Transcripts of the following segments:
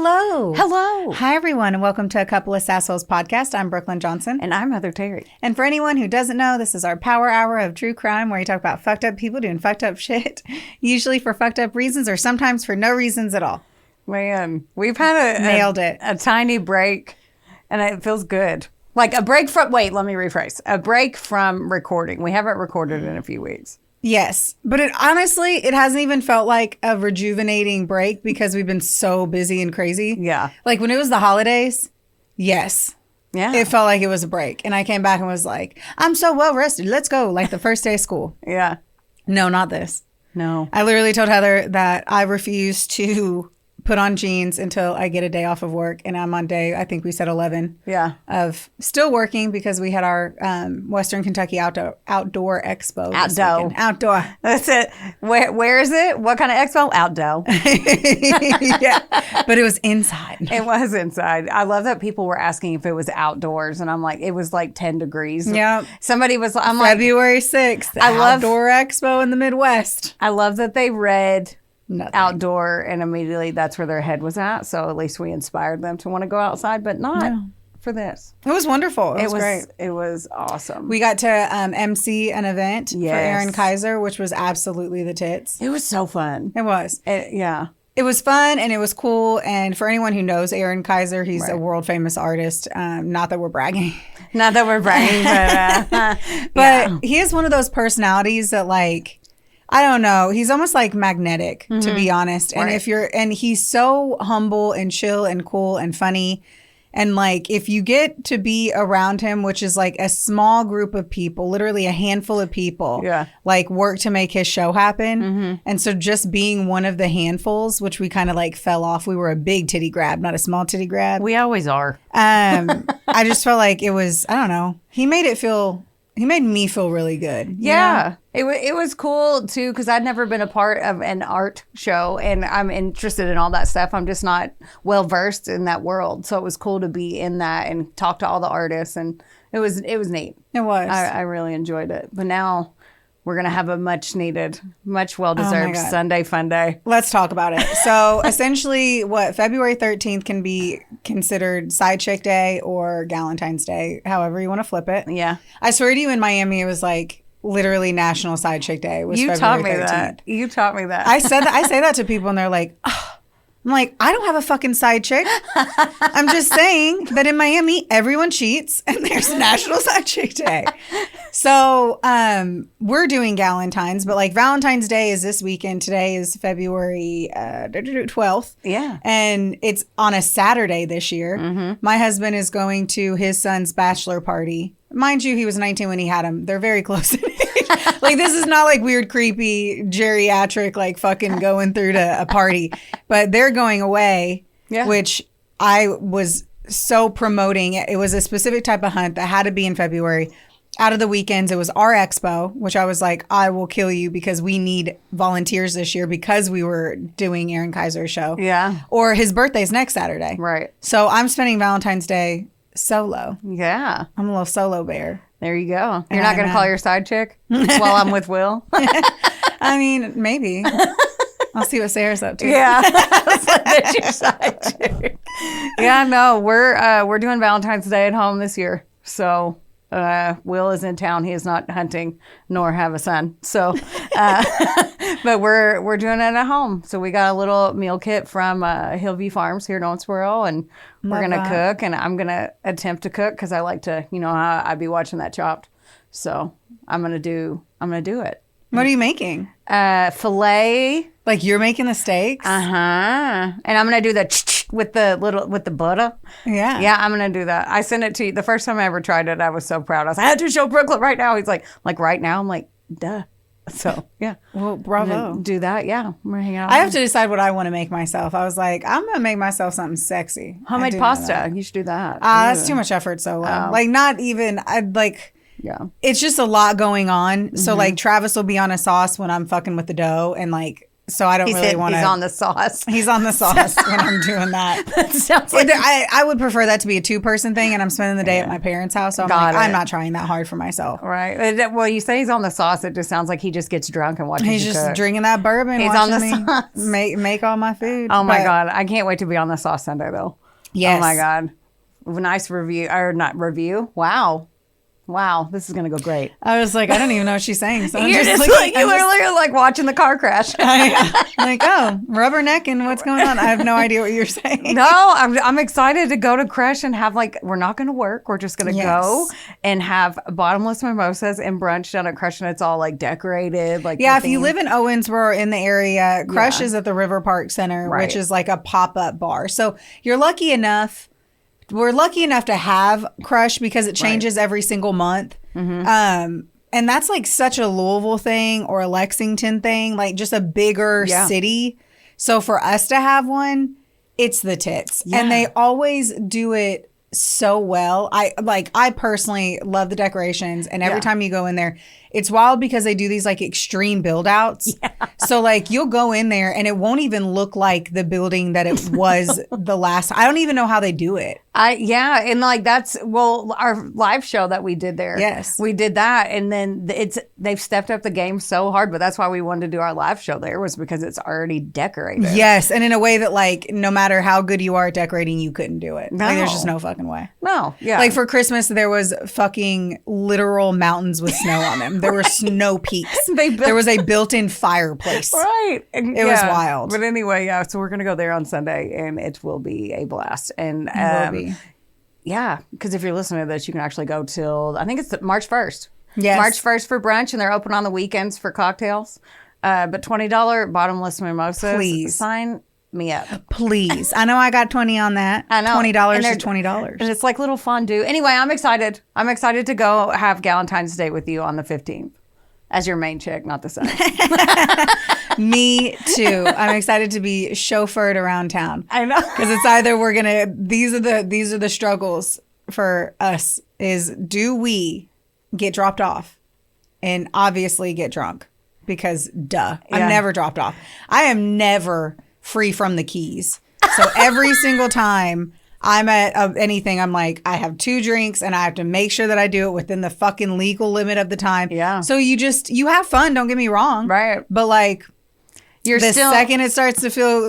Hello. Hello. Hi, everyone, and welcome to A Couple of Sassholes podcast. I'm Brooklyn Johnson. And I'm Heather Terry. And for anyone who doesn't know, this is our power hour of true crime where we talk about fucked up people doing fucked up shit, usually for fucked up reasons or sometimes for no reasons at all. Man, we've had Nailed it. A tiny break, and it feels good. Like a break from, wait, let me rephrase. A break from recording. We haven't recorded in a few weeks. Yes, but it hasn't even felt like a rejuvenating break because we've been so busy and crazy. Yeah. Like when it was the holidays, yes. Yeah. It felt like it was a break. And I came back and was like, I'm so well rested. Let's go. Like the first day of school. Yeah. No, not this. No. I literally told Heather that I refuse to put on jeans until I get a day off of work. And I'm on day, I think we said 11. Yeah. Of still working because we had our Western Kentucky Outdoor Expo. Outdoor. That's it. Where is it? What kind of expo? Outdoor. Yeah. But it was inside. It was inside. I love that people were asking if it was outdoors. And I'm like, it was like 10 degrees. Yeah. Somebody was, I'm February 6th. Outdoor Expo in the Midwest. I love that they read Nothing. Outdoor, and immediately that's where their head was at. So at least we inspired them to want to go outside, but not for this. It was wonderful. It was great. It was awesome. We got to MC an event for Aaron Kaiser, which was absolutely the tits. It was so fun. It was. Yeah. It was fun and it was cool. And for anyone who knows Aaron Kaiser, he's a world famous artist. Not that we're bragging. Not that we're bragging, but he is one of those personalities that like, I don't know. He's almost like magnetic, to be honest. And and he's so humble and chill and cool and funny. And like, if you get to be around him, which is like a small group of people, literally a handful of people, like work to make his show happen. And so just being one of the handfuls, which we kind of like fell off. We were a big titty grab, not a small titty grab. We always are. I just felt like it was, I don't know. He made me feel really good. Yeah. You know? It was cool too, because I'd never been a part of an art show and I'm interested in all that stuff. I'm just not well versed in that world. So it was cool to be in that and talk to all the artists, and it was neat. It was. I really enjoyed it. But now we're going to have a much needed, much well-deserved Sunday fun day. Let's talk about it. So essentially February 13th can be considered Side Chick Day or Galentine's Day, however you want to flip it. Yeah. I swear to you, in Miami, it was like literally National Side Chick Day. Was you February taught me 13th. that. You taught me that. I say that to people and they're like, oh. I'm like, I don't have a fucking side chick. I'm just saying that in Miami, everyone cheats and there's National Side Chick Day. So we're doing Galentine's, but like Valentine's Day is this weekend. Today is February 12th. Yeah. And it's on a Saturday this year. My husband is going to his son's bachelor party. Mind you, he was 19 when he had him. They're very close in age. Like, this is not like weird, creepy, geriatric, like fucking going through to a party. But they're going away, which I was so promoting. It was a specific type of hunt that had to be in February. Out of the weekends, it was our expo, which I was like, I will kill you because we need volunteers this year because we were doing Aaron Kaiser's show. Yeah. Or his birthday's next Saturday. Right. So I'm spending Valentine's Day solo. Yeah. I'm a little solo bear. There you go. You're not going to call your side chick while I'm with Will? I mean, maybe. I'll see what Sarah's up to. Yeah. That's your side chick. Yeah, no, we're doing Valentine's Day at home this year. So Will is in town. He is not hunting nor have a son. So, but we're doing it at home. So we got a little meal kit from Hillview Farms here in Owensboro, and we're going to cook, and I'm going to attempt to cook because I like to, I'd be watching that Chopped. So I'm going to do it. What are you making? Filet. Like you're making the steaks? Uh-huh. And I'm going to do the with the butter. Yeah. Yeah, I'm going to do that. I sent it to you. The first time I ever tried it, I was so proud. I was like, I had to show Brooklyn right now. He's like right now? I'm like, duh. So, yeah. Well, bravo. Do that. Yeah. I'm going to hang out. I have to decide what I want to make myself. I was like, I'm going to make myself something sexy. Homemade pasta. You should do that. That's too much effort solo. Like not even, I'd like... Yeah. It's just a lot going on. So like Travis will be on a sauce when I'm fucking with the dough, and like So I don't really want to. He's on the sauce. He's on the sauce when I'm doing that. That sounds like I would prefer that to be a 2-person thing, and I'm spending the day at my parents' house. So I'm not trying that hard for myself. Right. Well, you say he's on the sauce. It just sounds like he just gets drunk and watches He's you just cook. drinking that bourbon. He's on the sauce. Make all my food. Oh my God. I can't wait to be on the sauce Sunday though. Yes. Oh my God. Nice review. Or not review. Wow, this is gonna go great. I was like, I don't even know what she's saying. So You're just like you literally are like watching the car crash. Like, oh, rubbernecking, what's going on? I have no idea what you're saying. No, I'm excited to go to Crush and have we're not gonna work. We're just gonna go and have bottomless mimosas and brunch down at Crush, and it's all decorated. If you live in Owensboro or in the area, Crush is at the River Park Center, which is like a pop-up bar. So you're lucky enough. We're lucky enough to have Crush because it changes every single month. Mm-hmm. And that's such a Louisville thing or a Lexington thing, just a bigger city. So for us to have one, it's the tits. Yeah. And they always do it so well. I personally love the decorations, and every time you go in there, it's wild because they do these extreme build outs. Yeah. So you'll go in there and it won't even look like the building that it was the last. I don't even know how they do it. And that's our live show that we did there. Yes, we did that, and then they've stepped up the game so hard. But that's why we wanted to do our live show there, was because it's already decorated. Yes, and in a way that no matter how good you are at decorating, you couldn't do it. No. There's just no fucking way. No, yeah. For Christmas, there was fucking literal mountains with snow on them. There were snow peaks. There was a built-in fireplace. Right. It was wild. But anyway, so we're going to go there on Sunday, and it will be a blast. And it will be. Yeah, because if you're listening to this, you can actually go till, I think it's March 1st. Yes. March 1st for brunch, and they're open on the weekends for cocktails. But $20 bottomless mimosas. Please. Sign me up. Please. I know I got 20 on that. I know. $20 is $20. And it's like little fondue. Anyway, I'm excited. I'm excited to go have Galentine's Day with you on the 15th. As your main chick, not the side. Me too. I'm excited to be chauffeured around town. I know. Because it's either we're gonna these are the struggles for us, is do we get dropped off and obviously get drunk? Because duh. Yeah. I'm never dropped off. I am never free from the keys. So every single time I'm at anything, I'm like, I have 2 drinks and I have to make sure that I do it within the fucking legal limit of the time. Yeah. So you have fun, don't get me wrong. Right. But you're the still, second it starts to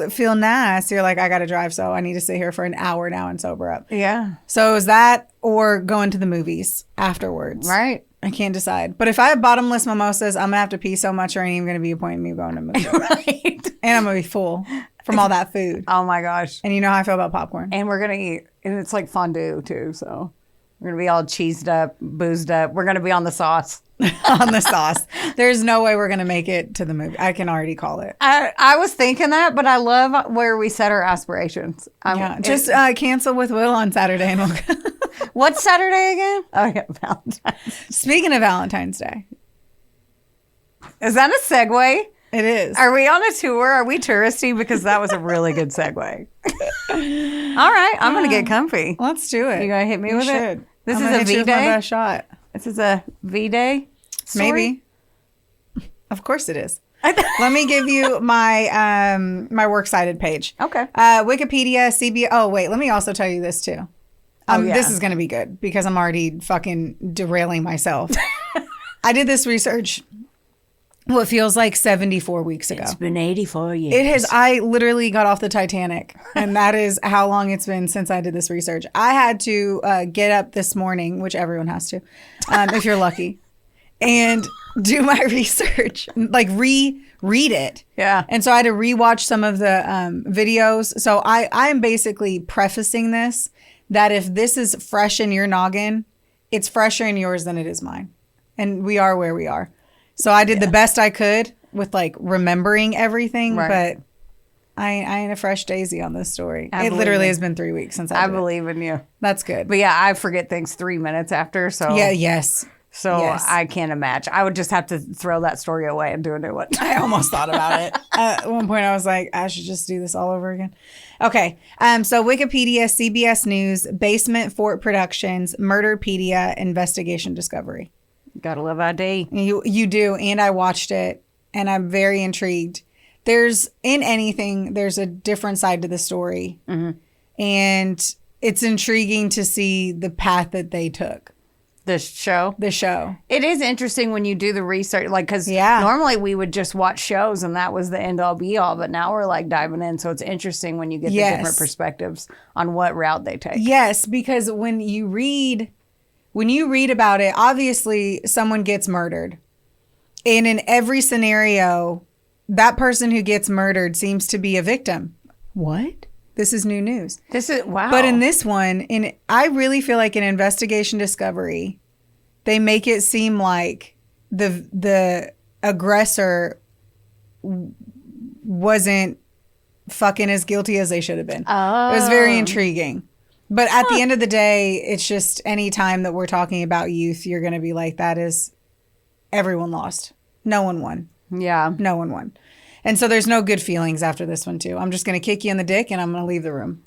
feel nice, you're like, I got to drive, so I need to sit here for an hour now and sober up. Yeah. So is that or going to the movies afterwards? Right. I can't decide. But if I have bottomless mimosas, I'm going to have to pee so much there ain't even going to be a point in me going to movie. Right. And I'm going to be full from all that food. Oh my gosh. And you know how I feel about popcorn. And we're going to eat. And it's like fondue too. So we're going to be all cheesed up, boozed up. We're going to be on the sauce. On the sauce. There's no way we're going to make it to the movie. I can already call it. I was thinking that, but I love where we set our aspirations. Just cancel with Will on Saturday and we'll go. What's Saturday again? Oh, yeah, Valentine's. Speaking of Valentine's Day. Is that a segue? It is. Are we on a tour? Are we touristy? Because that was a really good segue. All right, I'm going to get comfy. Let's do it. You going to hit me with it? This I'm is a V-Day? my best shot. This is a V-Day story? Maybe. Of course it is. Let me give you my my works cited page. Okay. Wikipedia, CBS. Oh, wait. Let me also tell you this too. Yeah. This is going to be good because I'm already fucking derailing myself. I did this research. What feels like 74 weeks ago. It's been 84 years. It has. I literally got off the Titanic, and that is how long it's been since I did this research. I had to get up this morning, which everyone has to, if you're lucky, and do my research, reread it. Yeah. And so I had to rewatch some of the videos. So I'm basically prefacing this that if this is fresh in your noggin, it's fresher in yours than it is mine. And we are where we are. So I did the best I could with remembering everything, but I ain't a fresh daisy on this story. It literally has been 3 weeks since I did believe in you. That's good. But yeah, I forget things 3 minutes after. So yes. So yes. I can't imagine. I would just have to throw that story away and do a new one. I almost thought about it. At one point I was like, I should just do this all over again. Okay. So Wikipedia, CBS News, Basement Fort Productions, Murderpedia, Investigation Discovery. Gotta love ID. You do. And I watched it and I'm very intrigued. there's a different side to the story. Mm-hmm. And it's intriguing to see the path that they took. The show? The show. It is interesting when you do the research, like, because Yeah. normally we would just watch shows and that was the end all be all, but now we're like diving in. So it's interesting when you get the different perspectives on what route they take. Yes, because when you read about it, obviously someone gets murdered. And in every scenario, that person who gets murdered seems to be a victim. What? This is new news. Wow. But in this one, I really feel like in Investigation Discovery, they make it seem like the aggressor wasn't fucking as guilty as they should have been. Oh. It was very intriguing. But at the end of the day, it's just any time that we're talking about youth, you're going to be like, that is, everyone lost. No one won. Yeah. No one won. And so there's no good feelings after this one, too. I'm just going to kick you in the dick and I'm going to leave the room.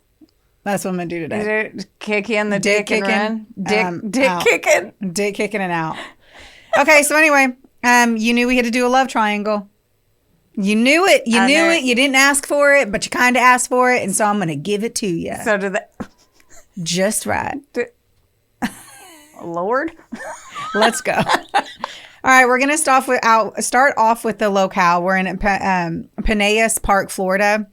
That's what I'm going to do today. Kick you in the dick kicking, and run? Dick out. kicking. Dick kicking and out. Okay, so anyway, you knew we had to do a love triangle. You knew it. You knew it. You didn't ask for it, but you kind of asked for it. And so I'm going to give it to you. So did that. Just right. Lord. Let's go. All right, we're going to start off with the locale. We're in Pinellas Park, Florida.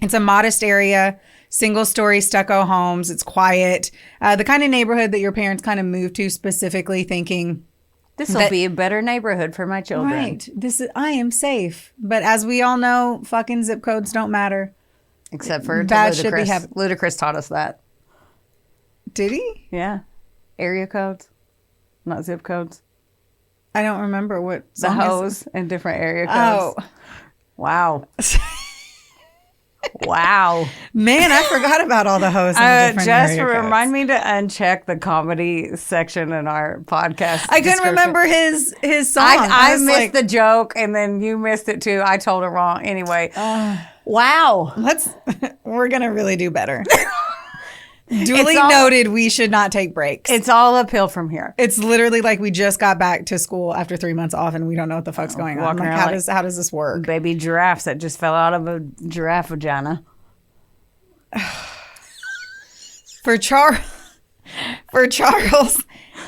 It's a modest area, single-story stucco homes. It's quiet. The kind of neighborhood that your parents kind of moved to specifically thinking, this will be a better neighborhood for my children. Right. I am safe. But as we all know, fucking zip codes don't matter. Except for Bad shit be Ludacris. happening. Ludacris taught us that. Did he? Yeah. Area codes, not zip codes. I don't remember what The song hoes and different area codes. Oh. Wow. Wow. Man, I forgot about all the hoes. Just remind me to uncheck the comedy section in our podcast. I couldn't remember his song. I missed the joke and then you missed it too. I told it wrong. Anyway. Wow. We're going to really do better. Duly noted, we should not take breaks. It's all uphill from here. It's literally like we just got back to school after 3 months off and we don't know what the fuck's going on. Like, how does this work? Baby giraffes that just fell out of a giraffe vagina. For Charles.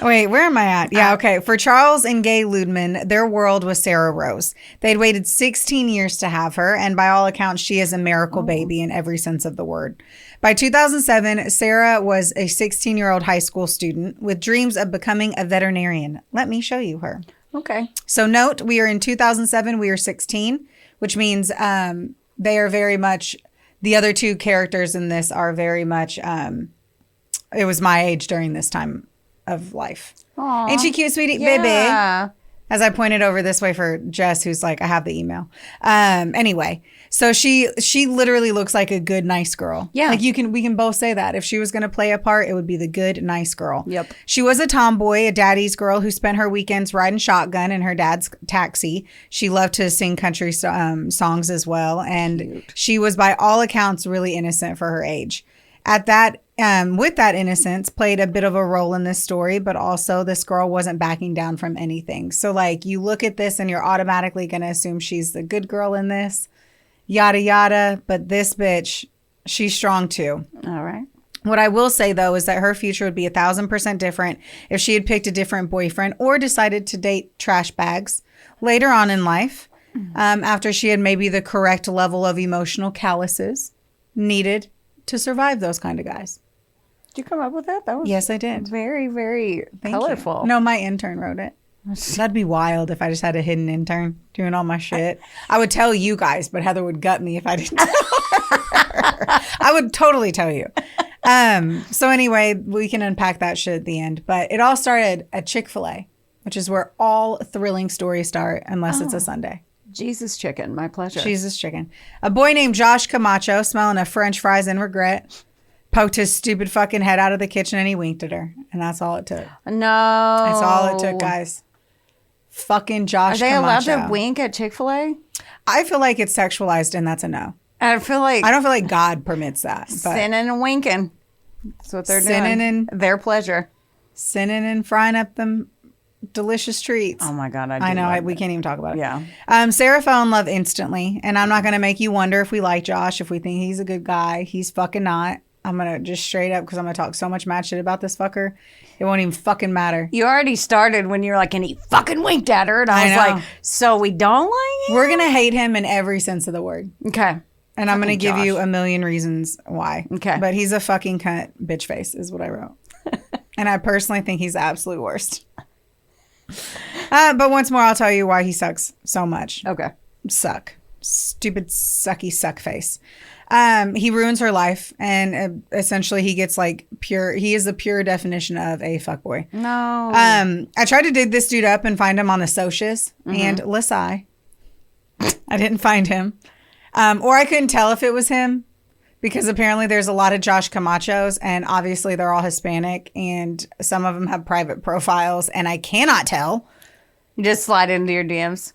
Wait, where am I at? Yeah, okay. For Charles and Gay Lundemann, their world was Sarah Rose. They'd waited 16 years to have her, and by all accounts, she is a miracle baby in every sense of the word. By 2007, Sarah was a 16-year-old high school student with dreams of becoming a veterinarian. Let me show you her. Okay. So note, we are in 2007. We are 16, which means they are very much, the other two characters in this are very much, it was my age during this time of life. Aww. Ain't she cute, sweetie? Yeah. Baby. As I pointed over this way for Jess, who's like, I have the email. Anyway, so she literally looks like a good, nice girl. Yeah. Like we can both say that. If she was going to play a part, it would be the good, nice girl. Yep. She was a tomboy, a daddy's girl who spent her weekends riding shotgun in her dad's taxi. She loved to sing country songs as well. And she was, by all accounts, really innocent for her age. With that innocence, played a bit of a role in this story, but also this girl wasn't backing down from anything. So like you look at this and you're automatically going to assume she's the good girl in this, yada, yada. But this bitch, she's strong too. All right. What I will say, though, is that her future would be 1,000% different if she had picked a different boyfriend or decided to date trash bags later on in life, after she had maybe the correct level of emotional calluses needed to survive those kind of guys. Did you come up with that? That was Yes, I did. Very, very colorful. No, my intern wrote it. That'd be wild if I just had a hidden intern doing all my shit. I would tell you guys, but Heather would gut me if I didn't tell her. I would totally tell you. So anyway, we can unpack that shit at the end. But it all started at Chick-fil-A, which is where all thrilling stories start, unless it's a Sunday. Jesus chicken, my pleasure. Jesus chicken. A boy named Josh Camacho, smelling of French fries in regret, poked his stupid fucking head out of the kitchen and he winked at her. And that's all it took. No. That's all it took, guys. Fucking Josh Camacho. Are they allowed to wink at Chick-fil-A? I feel like it's sexualized and that's a no. I don't feel like God permits that. Sinning and winking. That's what they're doing. Sinning and their pleasure. Sinning and frying up them delicious treats. Oh my God, I know. We can't even talk about it. Yeah. Sarah fell in love instantly. And I'm not going to make you wonder if we like Josh, if we think he's a good guy. He's fucking not. I'm going to just straight up, because I'm going to talk so much mad shit about this fucker. It won't even fucking matter. You already started when you were like, and he fucking winked at her. And I was like, so we don't like him? We're going to hate him in every sense of the word. Okay. And I'm going to give you a million reasons why. Okay. But he's a fucking cunt bitch face is what I wrote. And I personally think he's the absolute worst. But once more, I'll tell you why he sucks so much. Okay. Suck. Stupid, sucky suck face. He ruins her life. And essentially he gets like pure. He is the pure definition of a fuckboy. No. I tried to dig this dude up and find him on the socials. And Lissai. I didn't find him. Or I couldn't tell if it was him, because apparently there's a lot of Josh Camachos, and obviously they're all Hispanic, and some of them have private profiles, and I cannot tell. You just slide into your DMs.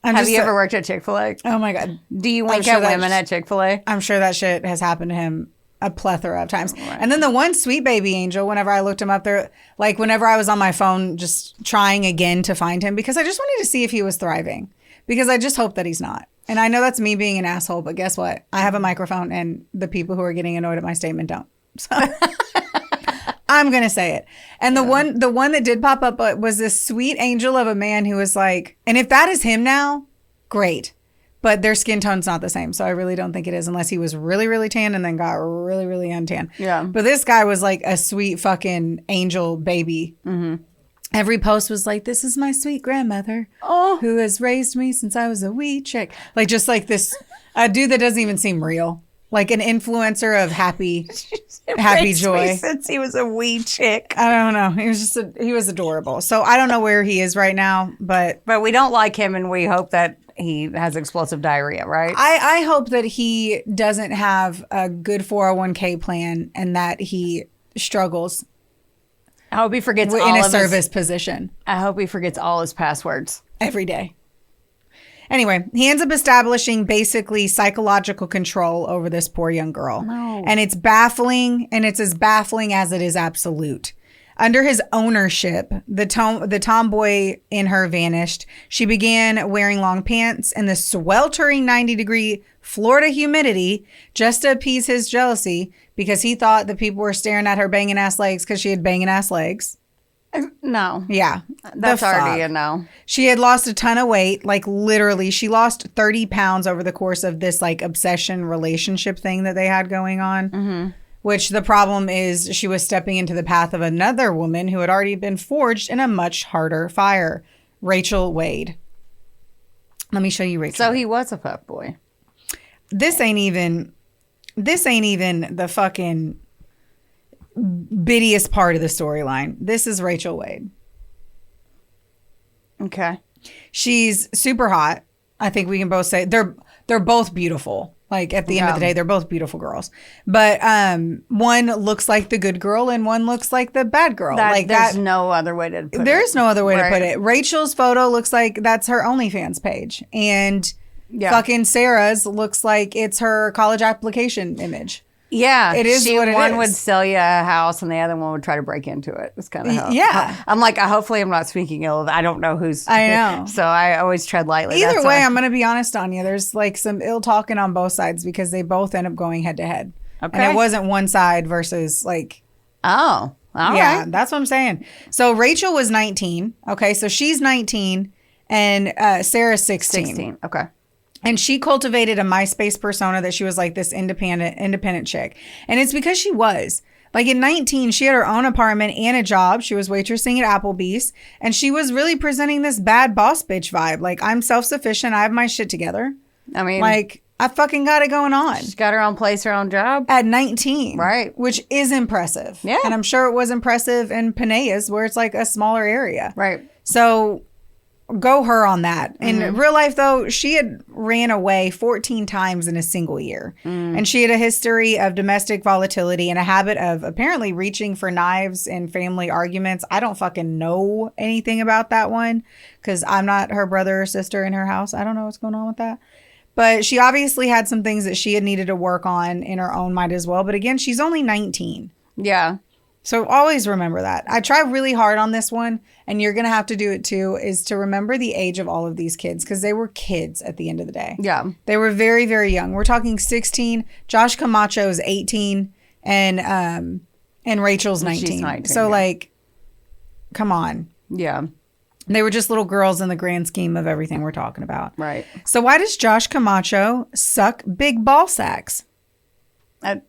Have you ever worked at Chick-fil-A? Oh my God. Do you wink at women at Chick-fil-A? I'm sure that shit has happened to him a plethora of times. Right. And then the one sweet baby angel, whenever I looked him up there, like whenever I was on my phone just trying again to find him, because I just wanted to see if he was thriving, because I just hope that he's not. And I know that's me being an asshole, but guess what? I have a microphone, and the people who are getting annoyed at my statement don't. So I'm going to say it. And the one that did pop up was this sweet angel of a man who was like, and if that is him now, great. But their skin tone's not the same. So I really don't think it is, unless he was really, really tan and then got really, really untan. Yeah. But this guy was like a sweet fucking angel baby. Mm-hmm. Every post was like, this is my sweet grandmother who has raised me since I was a wee chick. Like, just like this, a dude that doesn't even seem real. Like an influencer of happy joy. Since he was a wee chick. I don't know. He was adorable. So I don't know where he is right now, but we don't like him, and we hope that he has explosive diarrhea, right? I hope that he doesn't have a good 401k plan and that he struggles. I hope he forgets in a service position. I hope he forgets all his passwords every day. Anyway, he ends up establishing basically psychological control over this poor young girl. No. And it's baffling, and it's as baffling as it is absolute. Under his ownership, the tomboy in her vanished. She began wearing long pants in the sweltering 90-degree Florida humidity just to appease his jealousy, because he thought that people were staring at her banging ass legs because she had banging ass legs. No. Yeah. That's already a no. She had lost a ton of weight. Like literally, she lost 30 pounds over the course of this like obsession relationship thing that they had going on. Mm-hmm. Which the problem is she was stepping into the path of another woman who had already been forged in a much harder fire. Rachel Wade. Let me show you Rachel. So he was a fuckboy. This ain't even the fucking bittiest part of the storyline. This is Rachel Wade. Okay. She's super hot. I think we can both say they're both beautiful. Like at the end of the day, they're both beautiful girls. But one looks like the good girl and one looks like the bad girl. There's no other way to put it. There is no other way to put it. Rachel's photo looks like that's her OnlyFans page. And fucking Sarah's looks like it's her college application image. Yeah, it is what it is. One would sell you a house and the other one would try to break into it. It's kind of how I'm like, hopefully I'm not speaking ill of. I don't know who's. I know. So I always tread lightly. Either way, I'm going to be honest on you. There's like some ill talking on both sides because they both end up going head to head. Okay. And it wasn't one side versus like. Oh, all right. That's what I'm saying. So Rachel was 19. Okay, so she's 19 and Sarah's 16. 16. Okay. And she cultivated a MySpace persona that she was like this independent chick. And it's because she was. Like at 19, she had her own apartment and a job. She was waitressing at Applebee's. And she was really presenting this bad boss bitch vibe. Like, I'm self-sufficient. I have my shit together. I mean, like, I fucking got it going on. She's got her own place, her own job. At 19. Right. Which is impressive. Yeah. And I'm sure it was impressive in Peneas, where it's like a smaller area. Right. So go her on that. In real life, though, she had ran away 14 times in a single year. And she had a history of domestic volatility and a habit of apparently reaching for knives in family arguments. I don't fucking know anything about that one because I'm not her brother or sister in her house. I don't know what's going on with that. But she obviously had some things that she had needed to work on in her own mind as well. But again, she's only 19. Yeah. So always remember that. I try really hard on this one, and you're going to have to do it too, is to remember the age of all of these kids, because they were kids at the end of the day. Yeah. They were very, very young. We're talking 16. Josh Camacho is 18, and Rachel's 19. She's 19, so, yeah. like, come on. Yeah. They were just little girls in the grand scheme of everything we're talking about. Right. So why does Josh Camacho suck big ball sacks? I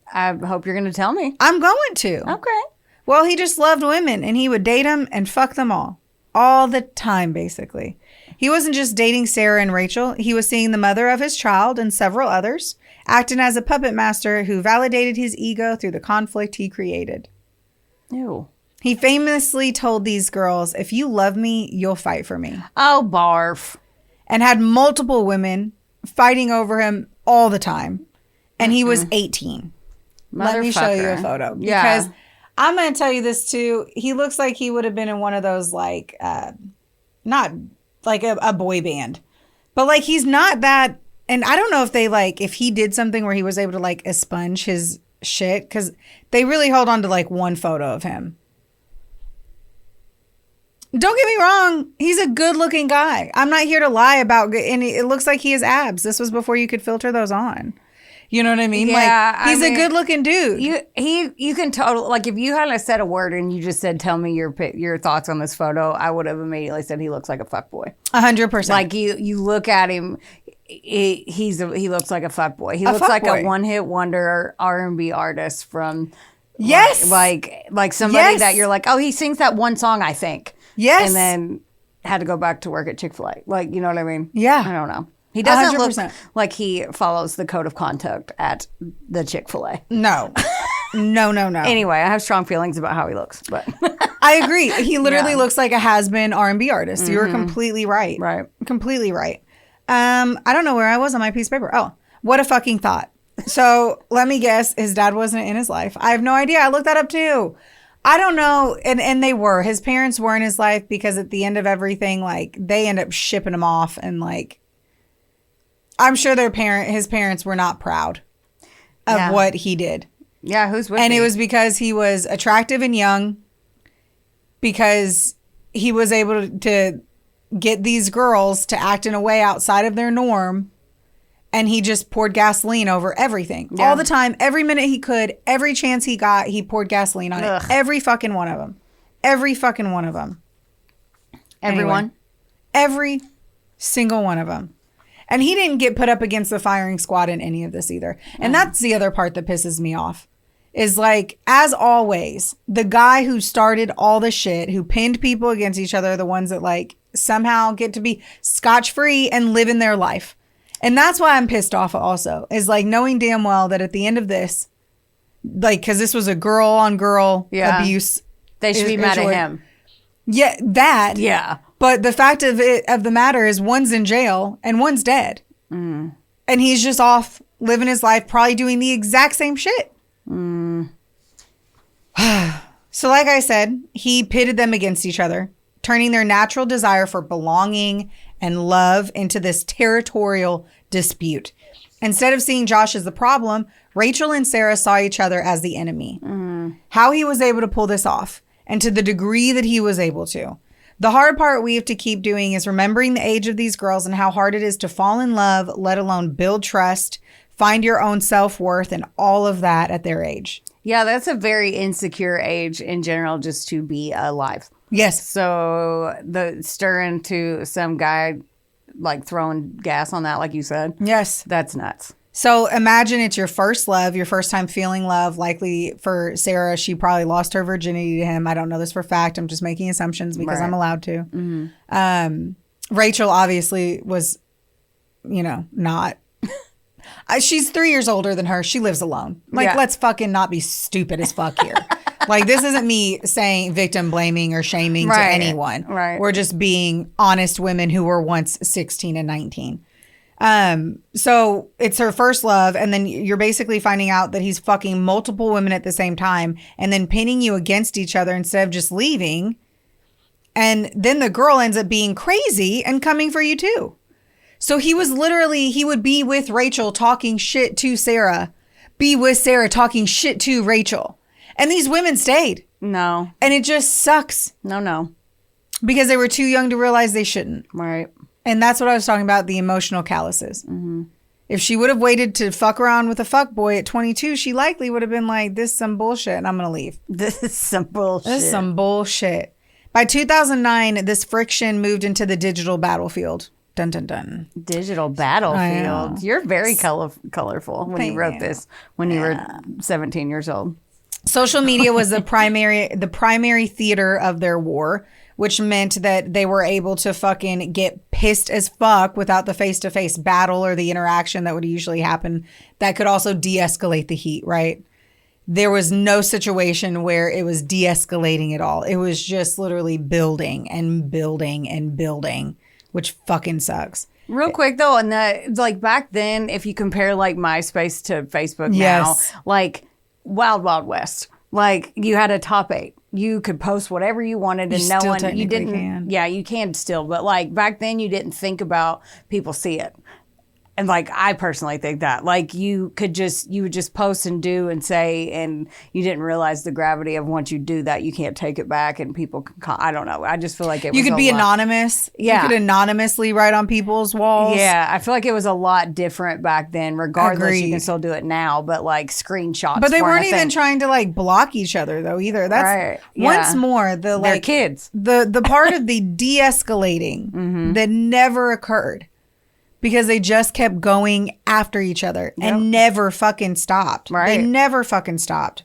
hope you're going to tell me. I'm going to. Okay. Well, he just loved women, and he would date them and fuck them all the time, basically. He wasn't just dating Sarah and Rachel. He was seeing the mother of his child and several others, acting as a puppet master who validated his ego through the conflict he created. Ew. He famously told these girls, if you love me, you'll fight for me. Oh, barf. And had multiple women fighting over him all the time. And he was 18. Let me show you a photo. Because I'm going to tell you this too. He looks like he would have been in one of those, like, not like a boy band. But, like, he's not that. And I don't know if they, like, if he did something where he was able to, like, expunge his shit. Because they really hold on to, like, one photo of him. Don't get me wrong. He's a good looking guy. I'm not here to lie about, and it looks like he has abs. This was before you could filter those on. You know what I mean? Yeah, like, he's a good looking dude. You can totally, like, if you hadn't said a word and you just said, tell me your thoughts on this photo, I would have immediately said he looks like a fuckboy. 100%. Like, you look at him, he looks like a fuckboy. He looks like a one-hit wonder R&B artist from, yes, like somebody that you're like, oh, he sings that one song, I think. Yes. And then had to go back to work at Chick-fil-A. Like, you know what I mean? Yeah. I don't know. He doesn't 100%. look like he follows the code of conduct at the Chick-fil-A. No. No. Anyway, I have strong feelings about how he looks, but I agree. He literally looks like a has-been R&B artist. Mm-hmm. You were completely right. Right. Completely right. I don't know where I was on my piece of paper. Oh, what a fucking thought. So let me guess, his dad wasn't in his life. I have no idea. I looked that up too. I don't know. And they were. His parents were in his life because at the end of everything, like, they end up shipping him off, and, like, I'm sure his parents were not proud of what he did. Yeah, who's with And me? it was because he was attractive and young, because he was able to get these girls to act in a way outside of their norm, and he just poured gasoline over everything. Yeah. All the time, every minute he could, every chance he got, he poured gasoline on it. Every fucking one of them. Every fucking one of them. Everyone? Anyway, every single one of them. And he didn't get put up against the firing squad in any of this either. And that's the other part that pisses me off. Is, like, as always, the guy who started all the shit, who pinned people against each other, are the ones that, like, somehow get to be scotch-free and live in their life. And that's why I'm pissed off also, is, like, knowing damn well that at the end of this, like, because this was a girl-on-girl abuse. They should be mad at him. Yeah, that. Yeah. But the fact of the matter is, one's in jail and one's dead. Mm. And he's just off living his life, probably doing the exact same shit. Mm. So like I said, he pitted them against each other, turning their natural desire for belonging and love into this territorial dispute. Instead of seeing Josh as the problem, Rachel and Sarah saw each other as the enemy. Mm. How he was able to pull this off, and to the degree that he was able to. The hard part we have to keep doing is remembering the age of these girls and how hard it is to fall in love, let alone build trust, find your own self-worth, and all of that at their age. Yeah, that's a very insecure age in general, just to be alive. Yes. So the stirring to some guy, like, throwing gas on that, like you said. Yes. That's nuts. So imagine it's your first love, your first time feeling love. Likely for Sarah, she probably lost her virginity to him. I don't know this for a fact. I'm just making assumptions because I'm allowed to. Mm-hmm. Rachel obviously was, not. She's 3 years older than her. She lives alone. Let's fucking not be stupid as fuck here. Like, this isn't me saying victim blaming or shaming to anyone. Right. We're just being honest women who were once 16 and 19. So it's her first love, and then you're basically finding out that he's fucking multiple women at the same time, and then pinning you against each other instead of just leaving. And then the girl ends up being crazy and coming for you too. So he would be with Rachel talking shit to Sarah, be with Sarah talking shit to Rachel. And these women stayed. No. And it just sucks No. because they were too young to realize they shouldn't. Right. And that's what I was talking about, the emotional calluses. Mm-hmm. If she would have waited to fuck around with a fuck boy at 22, she likely would have been like, this is some bullshit and I'm going to leave. This is some bullshit. This is some bullshit. By 2009, this friction moved into the digital battlefield. Dun, dun, dun. Digital battlefield. You're very colorful when you wrote this when you were 17 years old. Social media was the primary theater of their war, which meant that they were able to fucking get pissed as fuck without the face-to-face battle or the interaction that would usually happen. That could also de-escalate the heat, right? There was no situation where it was de-escalating at all. It was just literally building and building and building, which fucking sucks. Real quick though, and like back then, if you compare like MySpace to Facebook now, like Wild Wild West, like you had a top 8. You could post whatever you wanted and no one, you didn't, can. Yeah, you can still, but like back then you didn't think about people see it. And like, I personally think that like you would just post and do and say, and you didn't realize the gravity of once you do that, you can't take it back and people can, I don't know. I just feel like you could be anonymous. Yeah. You could anonymously write on people's walls. Yeah. I feel like it was a lot different back then, regardless. Agreed. You can still do it now, but like screenshots. But they weren't even trying to like block each other though either. That's right. Once more, they're kids. The part of the de-escalating that never occurred. Because they just kept going after each other and never fucking stopped. Right. They never fucking stopped.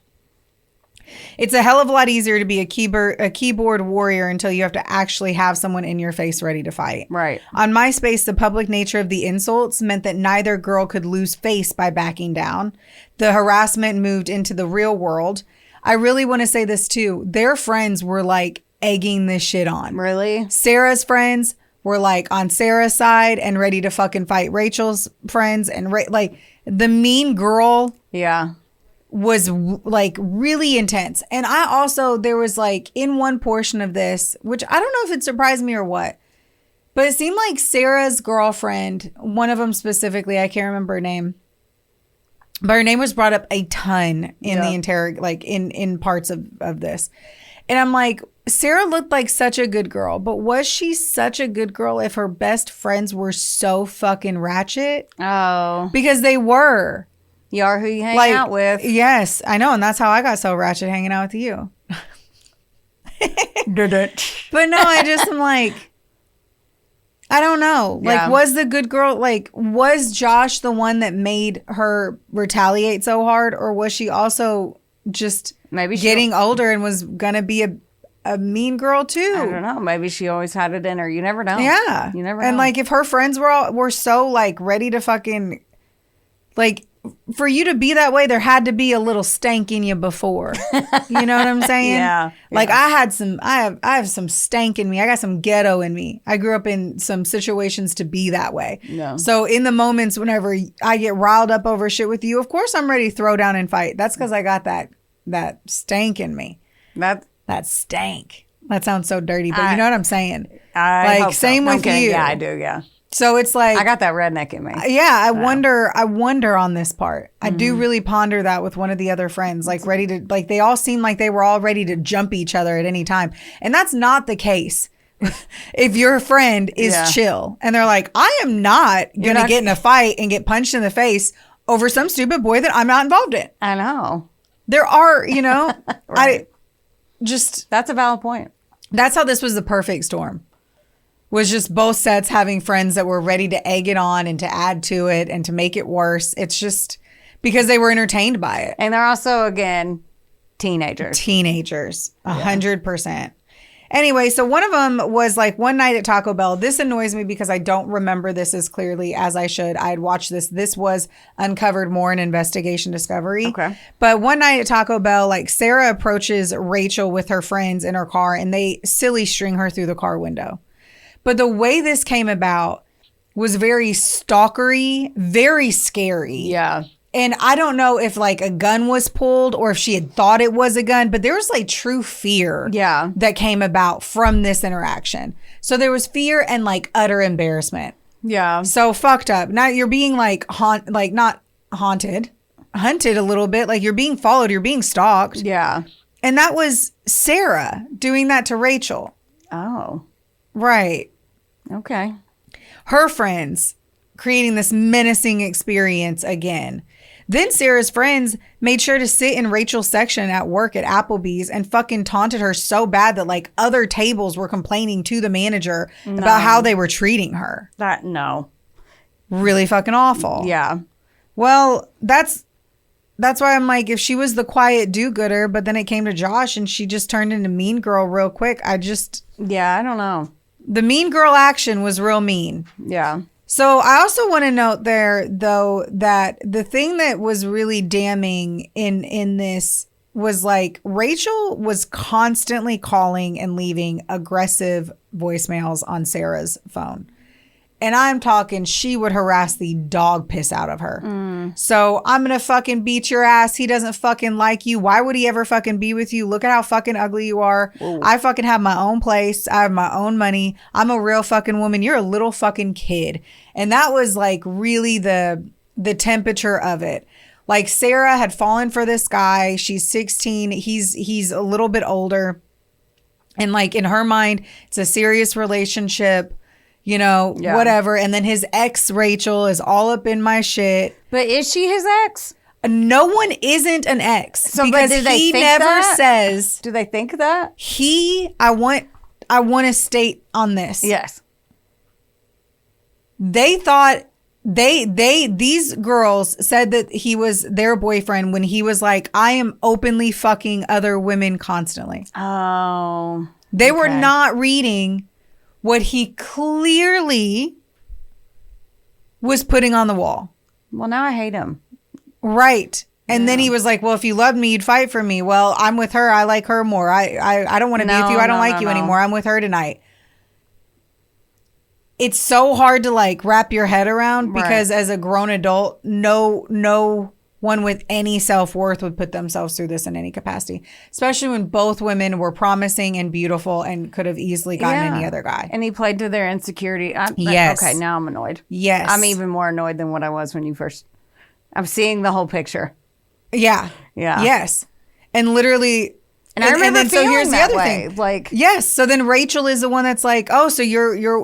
It's a hell of a lot easier to be a keyboard warrior until you have to actually have someone in your face ready to fight. Right. On MySpace, the public nature of the insults meant that neither girl could lose face by backing down. The harassment moved into the real world. I really want to say this too. Their friends were like egging this shit on. Really? Sarah's friends were like on Sarah's side and ready to fucking fight Rachel's friends. And like the mean girl was like really intense. And I also, there was like in one portion of this, which I don't know if it surprised me or what, but it seemed like Sarah's girlfriend, one of them specifically, I can't remember her name, but her name was brought up a ton in the like in parts of this. And I'm like, Sarah looked like such a good girl, but was she such a good girl if her best friends were so fucking ratchet? Oh. Because they were. You are who you hang out with. Yes, I know. And that's how I got so ratchet hanging out with you. But no, I just am like, I don't know. Like, was the good girl, like, was Josh the one that made her retaliate so hard? Or was she also just maybe getting older and was going to be a mean girl too? I don't know. Maybe she always had it in her. You never know. Yeah. You never know. And like if her friends were so like ready to fucking like for you to be that way, there had to be a little stank in you before. You know what I'm saying? Yeah. Like I have some stank in me. I got some ghetto in me. I grew up in some situations to be that way. Yeah. So in the moments whenever I get riled up over shit with you, of course I'm ready to throw down and fight. That's because I got that stank in me. That stank. That sounds so dirty, but you know what I'm saying? I hope same so. with you. Yeah, I do. Yeah. So it's like I got that redneck in me. Yeah, I wonder on this part. I do really ponder that with one of the other friends, like ready to like they all seem like they were all ready to jump each other at any time. And that's not the case. If your friend is chill and they're like, I am not going to get in a fight and get punched in the face over some stupid boy that I'm not involved in. I know. There are, right. That's a valid point. That's how this was the perfect storm. Was just both sets having friends that were ready to egg it on and to add to it and to make it worse. It's just because they were entertained by it. And they're also, again, teenagers. 100%. Anyway, so one of them was like one night at Taco Bell. This annoys me because I don't remember this as clearly as I should. I had watched this. This was uncovered more in Investigation Discovery. Okay. But one night at Taco Bell, like Sarah approaches Rachel with her friends in her car and they silly string her through the car window. But the way this came about was very stalkery, very scary. Yeah. And I don't know if like a gun was pulled or if she had thought it was a gun, but there was like true fear that came about from this interaction. So there was fear and like utter embarrassment. Yeah. So fucked up. Now you're being like not haunted, hunted a little bit. Like you're being followed, you're being stalked. Yeah. And that was Sarah doing that to Rachel. Oh. Right. Okay. Her friends creating this menacing experience again. Then Sarah's friends made sure to sit in Rachel's section at work at Applebee's and fucking taunted her so bad that like other tables were complaining to the manager about how they were treating her. No. Really fucking awful. Yeah. Well, that's why I'm like, if she was the quiet do-gooder, but then it came to Josh and she just turned into mean girl real quick. Yeah, I don't know. The mean girl action was real mean. Yeah. So I also want to note there, though, that the thing that was really damning in this was like Rachel was constantly calling and leaving aggressive voicemails on Sarah's phone. And I'm talking, she would harass the dog piss out of her. So I'm going to fucking beat your ass. He doesn't fucking like you. Why would he ever fucking be with you? Look at how fucking ugly you are. Whoa. I fucking have my own place. I have my own money. I'm a real fucking woman. You're a little fucking kid. And that was like really the temperature of it. Like Sarah had fallen for this guy. She's 16. He's a little bit older. And like in her mind, it's a serious relationship. You know, whatever. And then his ex, Rachel, is all up in my shit. But is she his ex? No one isn't an ex. So, because he never says. Do they think that? I want to state on this. Yes. They thought these girls said that he was their boyfriend when he was like, I am openly fucking other women constantly. Oh. They were not reading what he clearly was putting on the wall. Well, now I hate him. Right. And then he was like, well, if you loved me, you'd fight for me. Well, I'm with her. I like her more. I don't want to be with you. I don't like you anymore. I'm with her tonight. It's so hard to like wrap your head around because as a grown adult, no one with any self-worth would put themselves through this in any capacity, especially when both women were promising and beautiful and could have easily gotten any other guy. And he played to their insecurity. Yes. Okay, now I'm annoyed. Yes. I'm even more annoyed than what I was when you first... I'm seeing the whole picture. Yeah. Yeah. Yes. And literally... And I remember so here's the other way. thing. Like, yes. So then Rachel is the one that's like, oh, so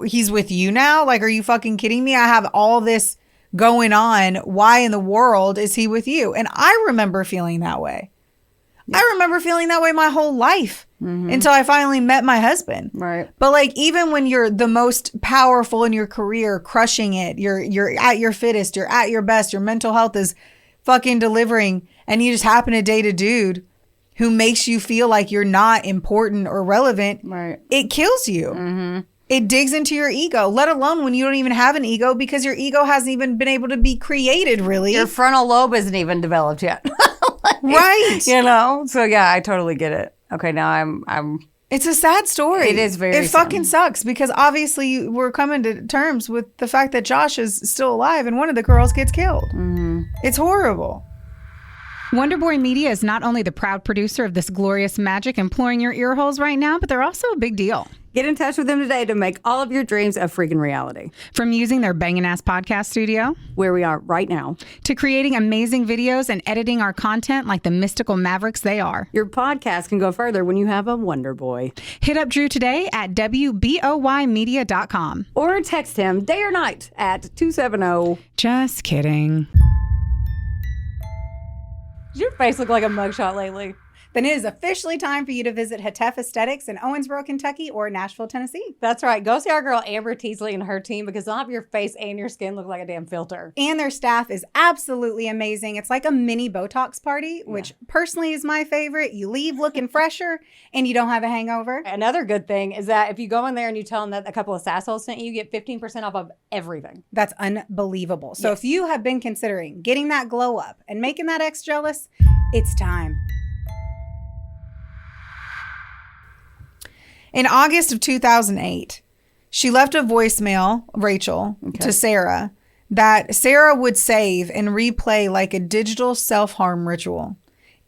he's with you now? Like, are you fucking kidding me? I have all this going on. Why in the world is he with you? And I remember feeling that way. Yeah. I remember feeling that way my whole life until I finally met my husband. Right. But like, even when you're the most powerful in your career, crushing it, you're at your fittest, you're at your best, your mental health is fucking delivering, and you just happen to date a dude who makes you feel like you're not important or relevant, right? It kills you. It digs into your ego, let alone when you don't even have an ego because your ego hasn't even been able to be created, really. Your frontal lobe isn't even developed yet. Right. You know? So yeah, I totally get it. Okay, now I'm It's a sad story. It is very It fucking sucks because obviously we're coming to terms with the fact that Josh is still alive and one of the girls gets killed. It's horrible. Wonderboy Media is not only the proud producer of this glorious magic imploring your ear holes right now, but they're also a big deal. Get in touch with them today to make all of your dreams a freaking reality. From using their bangin' ass podcast studio, where we are right now, to creating amazing videos and editing our content like the mystical mavericks they are. Your podcast can go further when you have a Wonder Boy. Hit up Drew today at WBOYmedia.com. Or text him day or night at 270. Just kidding. Does your face look like a mugshot lately? Then it is officially time for you to visit Hetef Aesthetics in Owensboro, Kentucky or Nashville, Tennessee. That's right. Go see our girl Amber Teasley and her team because they'll have your face and your skin look like a damn filter. And their staff is absolutely amazing. It's like a mini Botox party, which personally is my favorite. You leave looking fresher and you don't have a hangover. Another good thing is that if you go in there and you tell them that A Couple of Sassholes sent you, you get 15% off of everything. That's unbelievable. So if you have been considering getting that glow up and making that ex jealous, it's time. In August of 2008, she left a voicemail, Rachel, to Sarah, that Sarah would save and replay like a digital self-harm ritual.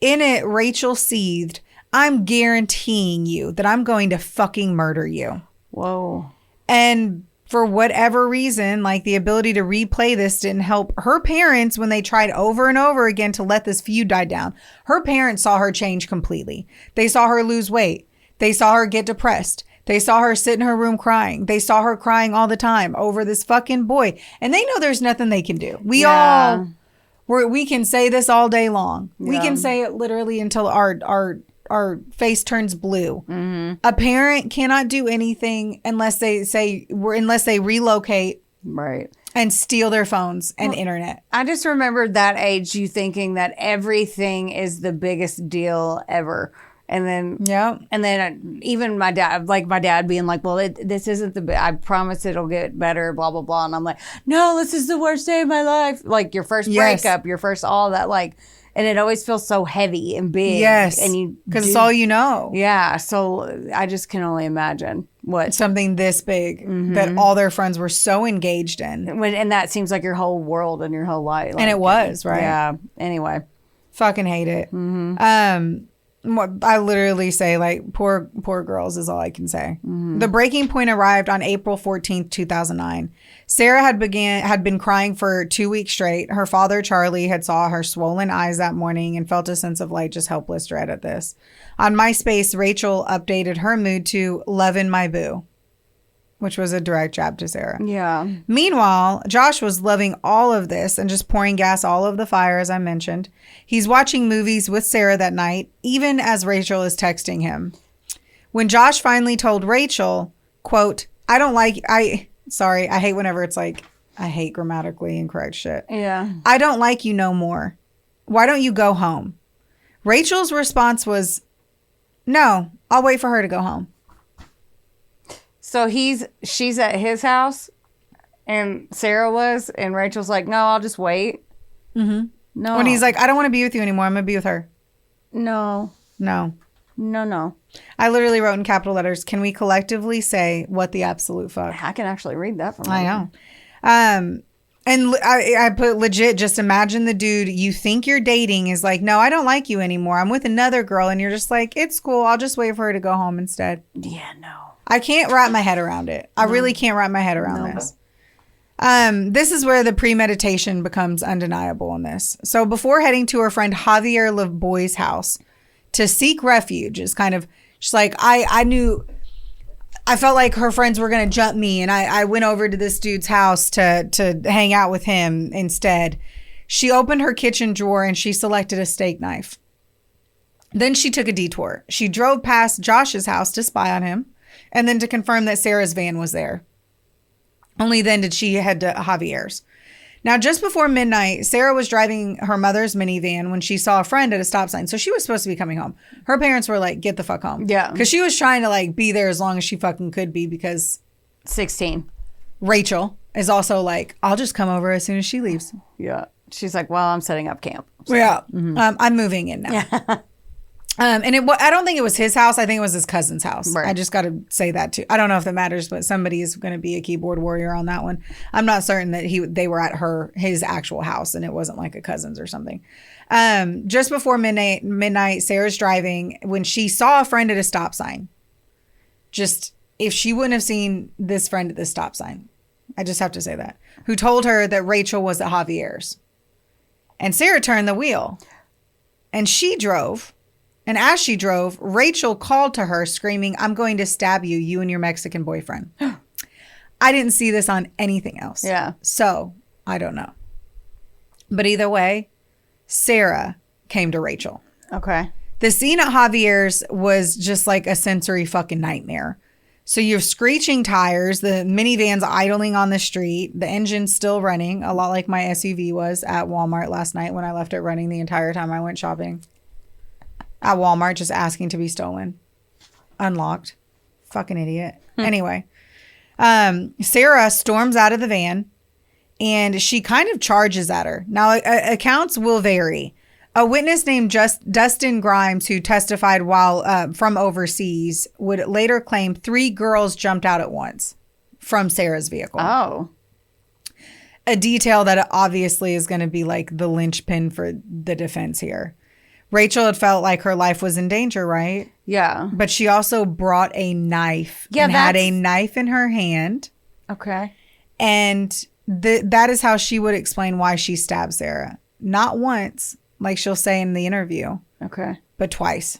In it, Rachel seethed, I'm guaranteeing you that I'm going to fucking murder you. Whoa. And For whatever reason, like the ability to replay this didn't help her parents when they tried over and over again to let this feud die down. Her parents saw her change completely. They saw her lose weight. They saw her get depressed. They saw her sit in her room crying. They saw her crying all the time over this fucking boy. And they know there's nothing they can do. We can say this all day long. Yeah. We can say it literally until our face turns blue. Mm-hmm. A parent cannot do anything unless they relocate, right, and steal their phones and internet. I just remembered that age, you thinking that everything is the biggest deal ever. And then even my dad being like, well, this isn't I promise it'll get better, blah, blah, blah. And I'm like, no, this is the worst day of my life. Like your first breakup, your first all that, like, and it always feels so heavy and big. Yes. And because it's all you know. Yeah. So I just can only imagine what. Something this big that all their friends were so engaged in. And that seems like your whole world and your whole life. Like, and it was, right? Yeah. Anyway. Fucking hate it. Mm-hmm. I literally say, like, poor girls is all I can say. Mm-hmm. The breaking point arrived on April 14th, 2009. Sarah had been crying for 2 weeks straight. Her father, Charlie, had saw her swollen eyes that morning and felt a sense of, like, just helpless dread at this. On MySpace, Rachel updated her mood to "Lovin' My Boo," which was a direct jab to Sarah. Yeah. Meanwhile, Josh was loving all of this and just pouring gas all over the fire, as I mentioned. He's watching movies with Sarah that night, even as Rachel is texting him. When Josh finally told Rachel, quote, I hate whenever it's like, I hate grammatically incorrect shit. Yeah. I don't like you no more. Why don't you go home? Rachel's response was, no, I'll wait for her to go home. So she's at his house, and Sarah was, and Rachel's like, no, I'll just wait. Mm-hmm. No. When he's like, I don't want to be with you anymore. I'm going to be with her. No. I literally wrote in capital letters, can we collectively say what the absolute fuck? I can actually read that from I know. And I put legit, just imagine the dude you think you're dating is like, no, I don't like you anymore. I'm with another girl. And you're just like, it's cool. I'll just wait for her to go home instead. Yeah, no. I can't wrap my head around it. I really can't wrap my head around this. This is where the premeditation becomes undeniable in this. So before heading to her friend Javier Lavoy's house to seek refuge, is kind of, she's like, I felt like her friends were going to jump me, and I went over to this dude's house to hang out with him instead. She opened her kitchen drawer and she selected a steak knife. Then she took a detour. She drove past Josh's house to spy on him, and then to confirm that Sarah's van was there. Only then did she head to Javier's. Now, just before midnight, Sarah was driving her mother's minivan when she saw a friend at a stop sign. So she was supposed to be coming home. Her parents were like, get the fuck home. Yeah. Because she was trying to like be there as long as she fucking could be, because 16. Rachel is also like, I'll just come over as soon as she leaves. Yeah. She's like, well, I'm setting up camp. So. Yeah. Mm-hmm. I'm moving in now. Yeah. And I don't think it was his house. I think it was his cousin's house. Right. I just got to say that too. I don't know if that matters, but somebody is going to be a keyboard warrior on that one. I'm not certain that they were at his actual house and it wasn't like a cousin's or something. Just before midnight, Sarah's driving when she saw a friend at a stop sign. Just, if she wouldn't have seen this friend at the stop sign, I just have to say that, who told her that Rachel was at Javier's. And Sarah turned the wheel and she drove. And as she drove, Rachel called to her screaming, I'm going to stab you, you and your Mexican boyfriend. I didn't see this on anything else. Yeah. So I don't know. But either way, Sarah came to Rachel. Okay. The scene at Javier's was just like a sensory fucking nightmare. So you have screeching tires, the minivan's idling on the street, the engine's still running, a lot like my SUV was at Walmart last night when I left it running the entire time I went shopping. At Walmart, just asking to be stolen. Unlocked. Fucking idiot. Anyway. Sarah storms out of the van and she kind of charges at her. Now, accounts will vary. A witness named Dustin Grimes, who testified while from overseas, would later claim 3 girls jumped out at once from Sarah's vehicle. Oh. A detail that obviously is going to be like the linchpin for the defense here. Rachel had felt like her life was in danger, right? Yeah. But she also brought a knife and had a knife in her hand. Okay. And that is how she would explain why she stabbed Sarah. Not once, like she'll say in the interview, Okay. but twice.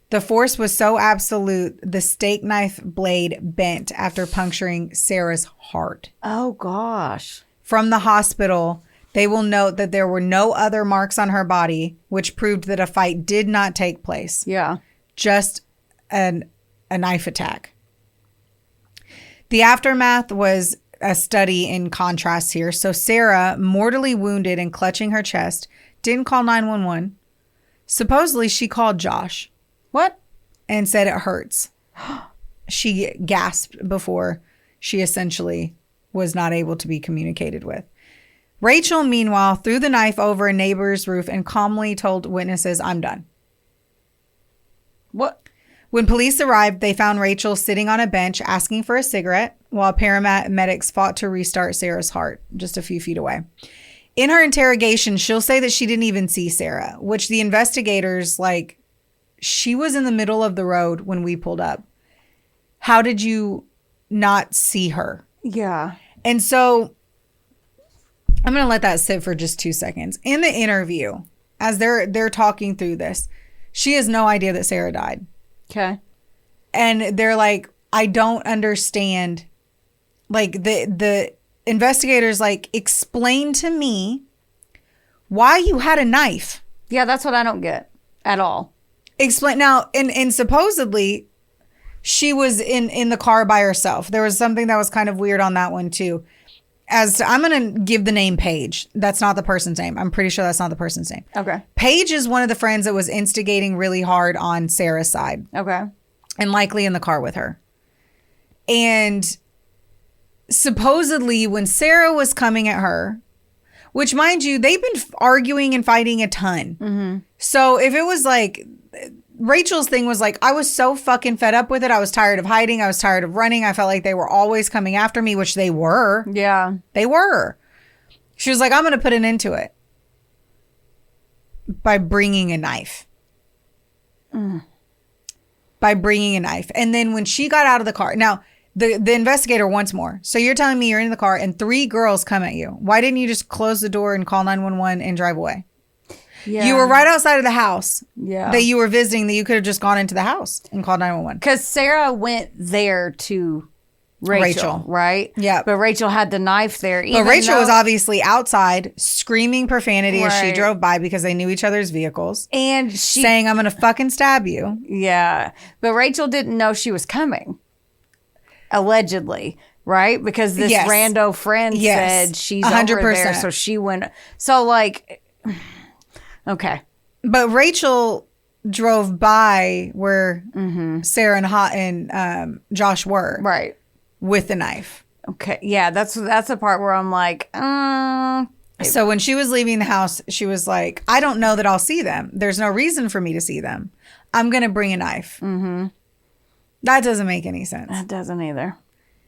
The force was so absolute, the steak knife blade bent after puncturing Sarah's heart. Oh, gosh. From the hospital, they will note that there were no other marks on her body, which proved that a fight did not take place. Yeah. Just a knife attack. The aftermath was a study in contrast here. So Sarah, mortally wounded and clutching her chest, didn't call 911. Supposedly, she called Josh. What? And said it hurts. She gasped before she essentially was not able to be communicated with. Rachel, meanwhile, threw the knife over a neighbor's roof and calmly told witnesses, "I'm done." What? When police arrived, they found Rachel sitting on a bench asking for a cigarette while paramedics fought to restart Sarah's heart just a few feet away. In her interrogation, she'll say that she didn't even see Sarah, which the investigators, she was in the middle of the road when we pulled up. How did you not see her? Yeah. And so I'm going to let that sit for just 2 seconds. In the interview, as they're talking through this, she has no idea that Sarah died. Okay. And they're like, I don't understand. Like the investigators explain to me why you had a knife. Yeah, that's what I don't get at all. Explain now, and supposedly she was in the car by herself. There was something that was kind of weird on that one too. I'm going to give the name Paige. That's not the person's name. I'm pretty sure that's not the person's name. Okay. Paige is one of the friends that was instigating really hard on Sarah's side. Okay. And likely in the car with her. And supposedly when Sarah was coming at her, which mind you, they've been arguing and fighting a ton. Mm-hmm. So if it was Rachel's thing was I was so fucking fed up with it. I was tired of hiding. I was tired of running. I felt like they were always coming after me, which they were. Yeah. They were. She was like, I'm going to put an end to it by bringing a knife. By bringing a knife. And then when she got out of the car, now the investigator wants more. So you're telling me you're in the car and 3 girls come at you. Why didn't you just close the door and call 911 and drive away? Yeah. You were right outside of the house that you were visiting, that you could have just gone into the house and called 911. Because Sarah went there to Rachel, right? Yeah. But Rachel had the knife there. But Rachel was obviously outside screaming profanity as she Right. drove by because they knew each other's vehicles. And she... saying, I'm going to fucking stab you. Yeah. But Rachel didn't know she was coming. Allegedly. Right? Because this Yes. rando friend Yes. said she's 100%. over there. So she went... So okay. But Rachel drove by where Sarah and Josh were. Right. With the knife. Okay. Yeah, that's the part where I'm like, So when she was leaving the house, she was like, I don't know that I'll see them. There's no reason for me to see them. I'm going to bring a knife. Mm-hmm. That doesn't make any sense. That doesn't either.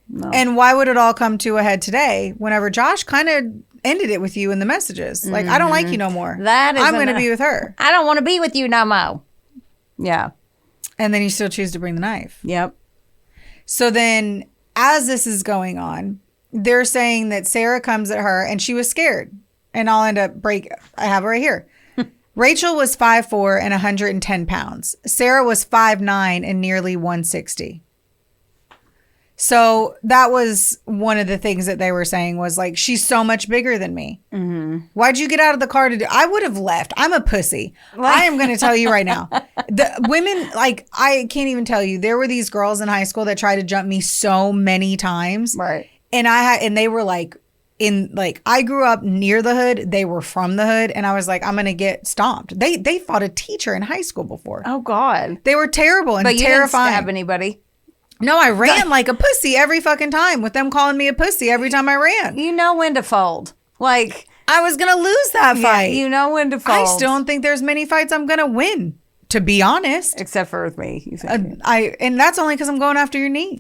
No. And why would it all come to a head today whenever Josh kind of ended it with you in the messages? Like, I don't like you no more. That is I'm going to be with her. I don't want to be with you no more. Yeah. And then you still choose to bring the knife. Yep. So then as this is going on, they're saying that Sarah comes at her and she was scared. And I'll end up I have it right here. Rachel was 5'4" and 110 pounds. Sarah was 5'9" and nearly 160. So that was one of the things that they were saying was she's so much bigger than me. Mm-hmm. Why'd you get out of the car to do? I would have left. I'm a pussy. I am going to tell you right now. The women, I can't even tell you. There were these girls in high school that tried to jump me so many times. Right. And they were I grew up near the hood. They were from the hood. And I was like, I'm going to get stomped. They fought a teacher in high school before. Oh, God. They were terrible and but you terrifying. didn't stab anybody. No, I ran like a pussy every fucking time with them calling me a pussy every time I ran. You know when to fold. I was going to lose that fight. You know when to fold. I still don't think there's many fights I'm going to win, to be honest. Except for with me. You think. And that's only because I'm going after your knee.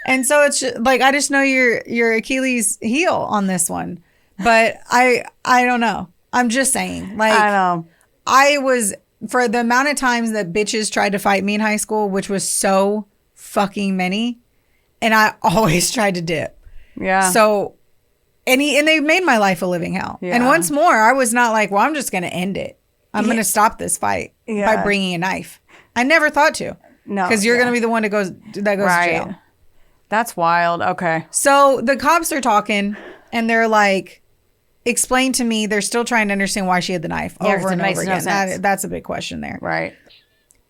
And so it's I just know your Achilles heel on this one. But I don't know. I'm just saying. I know. I was, for the amount of times that bitches tried to fight me in high school, which was so fucking many, and I always tried to dip. Yeah. So, and they made my life a living hell. Yeah. And once more, I was not like, well, I'm just going to end it. I'm going to stop this fight by bringing a knife. I never thought to. No. Because you're going to be the one that goes to jail. That's wild. Okay. So the cops are talking, and they're like, explain to me. They're still trying to understand why she had the knife over and over again. That's a big question there. Right.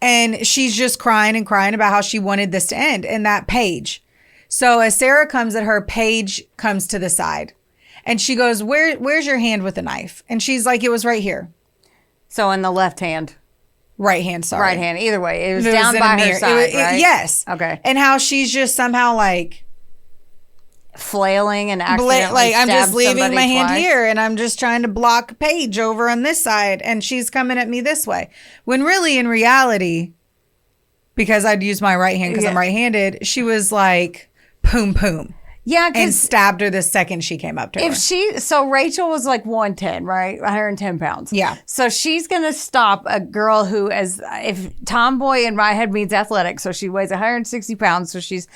And she's just crying and crying about how she wanted this to end. And that Paige. So as Sarah comes at her, Paige comes to the side. And she goes, where's your hand with the knife? And she's like, it was right here. So in the left hand. Right hand, sorry. Right hand. Either way. It was down by her side, right? Yes. Okay. And how she's just somehow like... flailing and accidentally like I'm just stabbed leaving somebody my hand twice. here and I'm just trying to block Paige over on this side and she's coming at me this way. When really in reality, because I'd use my right hand because I'm right-handed, she was like, boom, boom. Yeah, and stabbed her the second she came up to her. So Rachel was like 110, right? 110 pounds. Yeah. So she's going to stop a girl who if tomboy in my head means athletic. So she weighs 160 pounds. So she's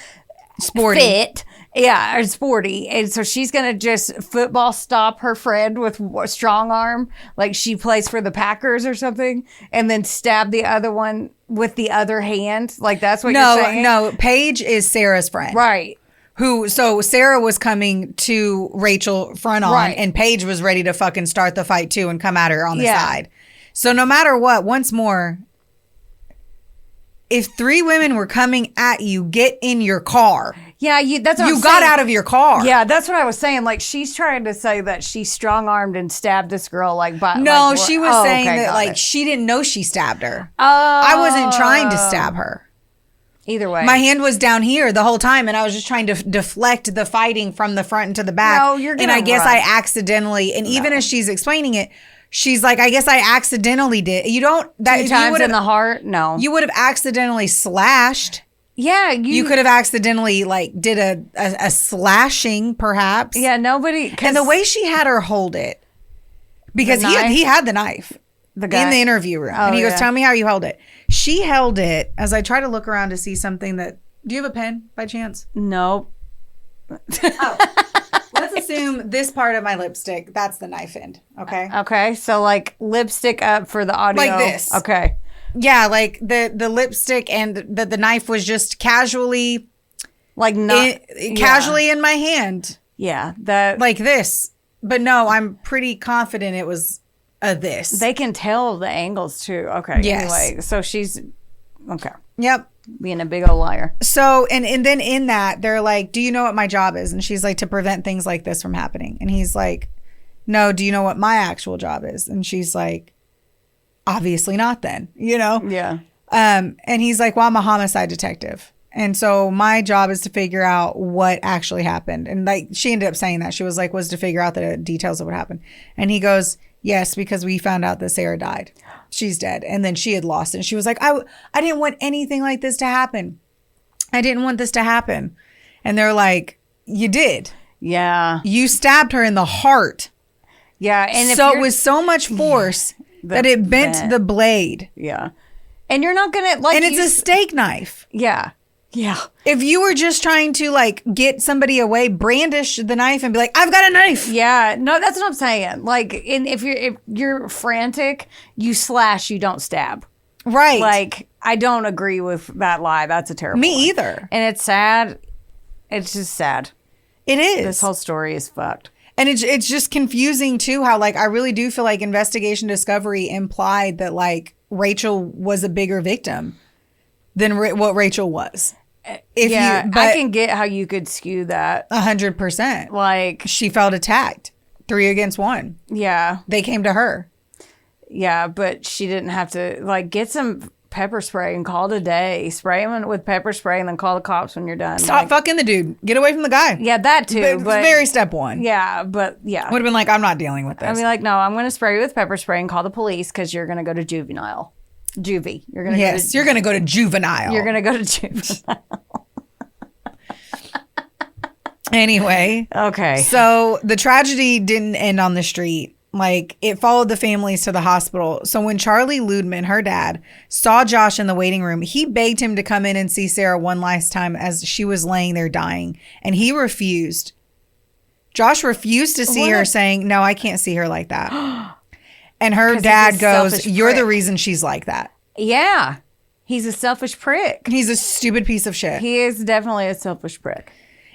sporty. Fit. Yeah, or sporty. And so she's going to just football stop her friend with a strong arm. Like she plays for the Packers or something. And then stab the other one with the other hand. Like that's what you're saying? No, Paige is Sarah's friend. Right. So Sarah was coming to Rachel front on, and Paige was ready to fucking start the fight too and come at her on the side. So no matter what, once more, if 3 women were coming at you, get in your car. Yeah, that's what you got out of your car. Yeah, that's what I was saying. Like she's trying to say that she strong armed and stabbed this girl. No, she was saying that she didn't know she stabbed her. Oh, I wasn't trying to stab her. Either way. My hand was down here the whole time, and I was just trying to deflect the fighting from the front into the back. No, you're gonna And I guess run. I accidentally, and even as she's explaining it, she's like, I guess I accidentally did. You don't... that 2 times in the heart? No. You would have accidentally slashed. Yeah. You could have accidentally, did a slashing, perhaps. Yeah, nobody... And the way she had her hold it, because he had the knife. The guy? In the interview room. And he goes, tell me how you held it. She held it as I try to look around to see something that... Do you have a pen by chance? Nope. Let's assume this part of my lipstick, that's the knife end. Okay? Okay. So lipstick up for the audio. Like this. Okay. Yeah, like the lipstick and the knife was just casually... casually in my hand. Yeah. Like this. But no, I'm pretty confident it was... this. They can tell the angles too. Okay. Yes. Anyway, so she's okay. Yep. Being a big old liar. So and then in that they're like, do you know what my job is? And she's like, to prevent things like this from happening. And he's like, no, do you know what my actual job is? And she's like, obviously not then, Yeah. And he's like, well, I'm a homicide detective. And so my job is to figure out what actually happened. And she ended up saying that. She was like, was to figure out the details of what happened. And he goes, yes, because we found out that Sarah died. She's dead. And then she had lost it. And she was like, I didn't want anything like this to happen. I didn't want this to happen. And they're like, you did. Yeah. You stabbed her in the heart. Yeah. And so it was so much force that it bent the blade. Yeah. And you're not going to and it's a steak knife. Yeah. Yeah. If you were just trying to get somebody away, brandish the knife and be like, I've got a knife. Yeah. No, that's what I'm saying. If you're frantic, you slash, you don't stab. Right. I don't agree with that lie. That's a terrible Me one. either. And it's sad. It's just sad. It is. This whole story is fucked. And it's just confusing too how I really do feel like Investigation Discovery implied that Rachel was a bigger victim than what Rachel was. I can get how you could skew that. 100%. She felt attacked. 3 against 1. Yeah. They came to her. Yeah, but she didn't have to get some pepper spray and call it a day. Spray him with pepper spray and then call the cops when you're done. Stop fucking the dude. Get away from the guy. Yeah, that too. But very step 1. Yeah, but yeah. Would have been like, I'm not dealing with this. I'd be like, no, I'm going to spray you with pepper spray and call the police because you're going to go to juvenile. Juvie. You're going to you're going to go to juvenile. You're going to go to juvenile. Anyway. Okay. So the tragedy didn't end on the street. Like, it followed the families to the hospital. So when Charlie Lundemann, her dad, saw Josh in the waiting room, he begged him to come in and see Sarah one last time as she was laying there dying. And he refused. Josh refused to see her, saying, no, I can't see her like that. And her dad goes, you're the reason she's like that. Yeah. He's a selfish prick. He's a stupid piece of shit. He is definitely a selfish prick.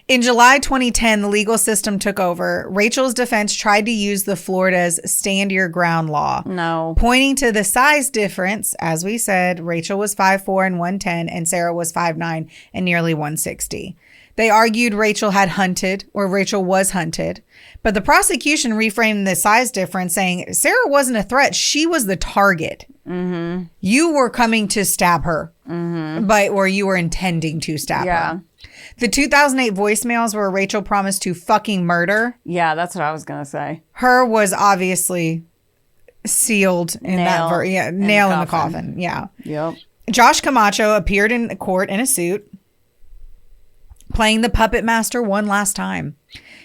In July 2010, the legal system took over. Rachel's defense tried to use the Florida's stand your ground law. No. Pointing to the size difference, as we said, Rachel was 5'4" and 110, and Sarah was 5'9" and nearly 160. They argued Rachel had hunted, or Rachel was hunted. But the prosecution reframed the size difference, saying Sarah wasn't a threat. She was the target. Mm-hmm. You were coming to stab her, or you were intending to stab her. The 2008 voicemails where Rachel promised to fucking murder. Yeah, that's what I was going to say. Her was obviously sealed in Nail nail in the coffin. Yeah. Yep. Josh Camacho appeared in court in a suit, playing the puppet master one last time.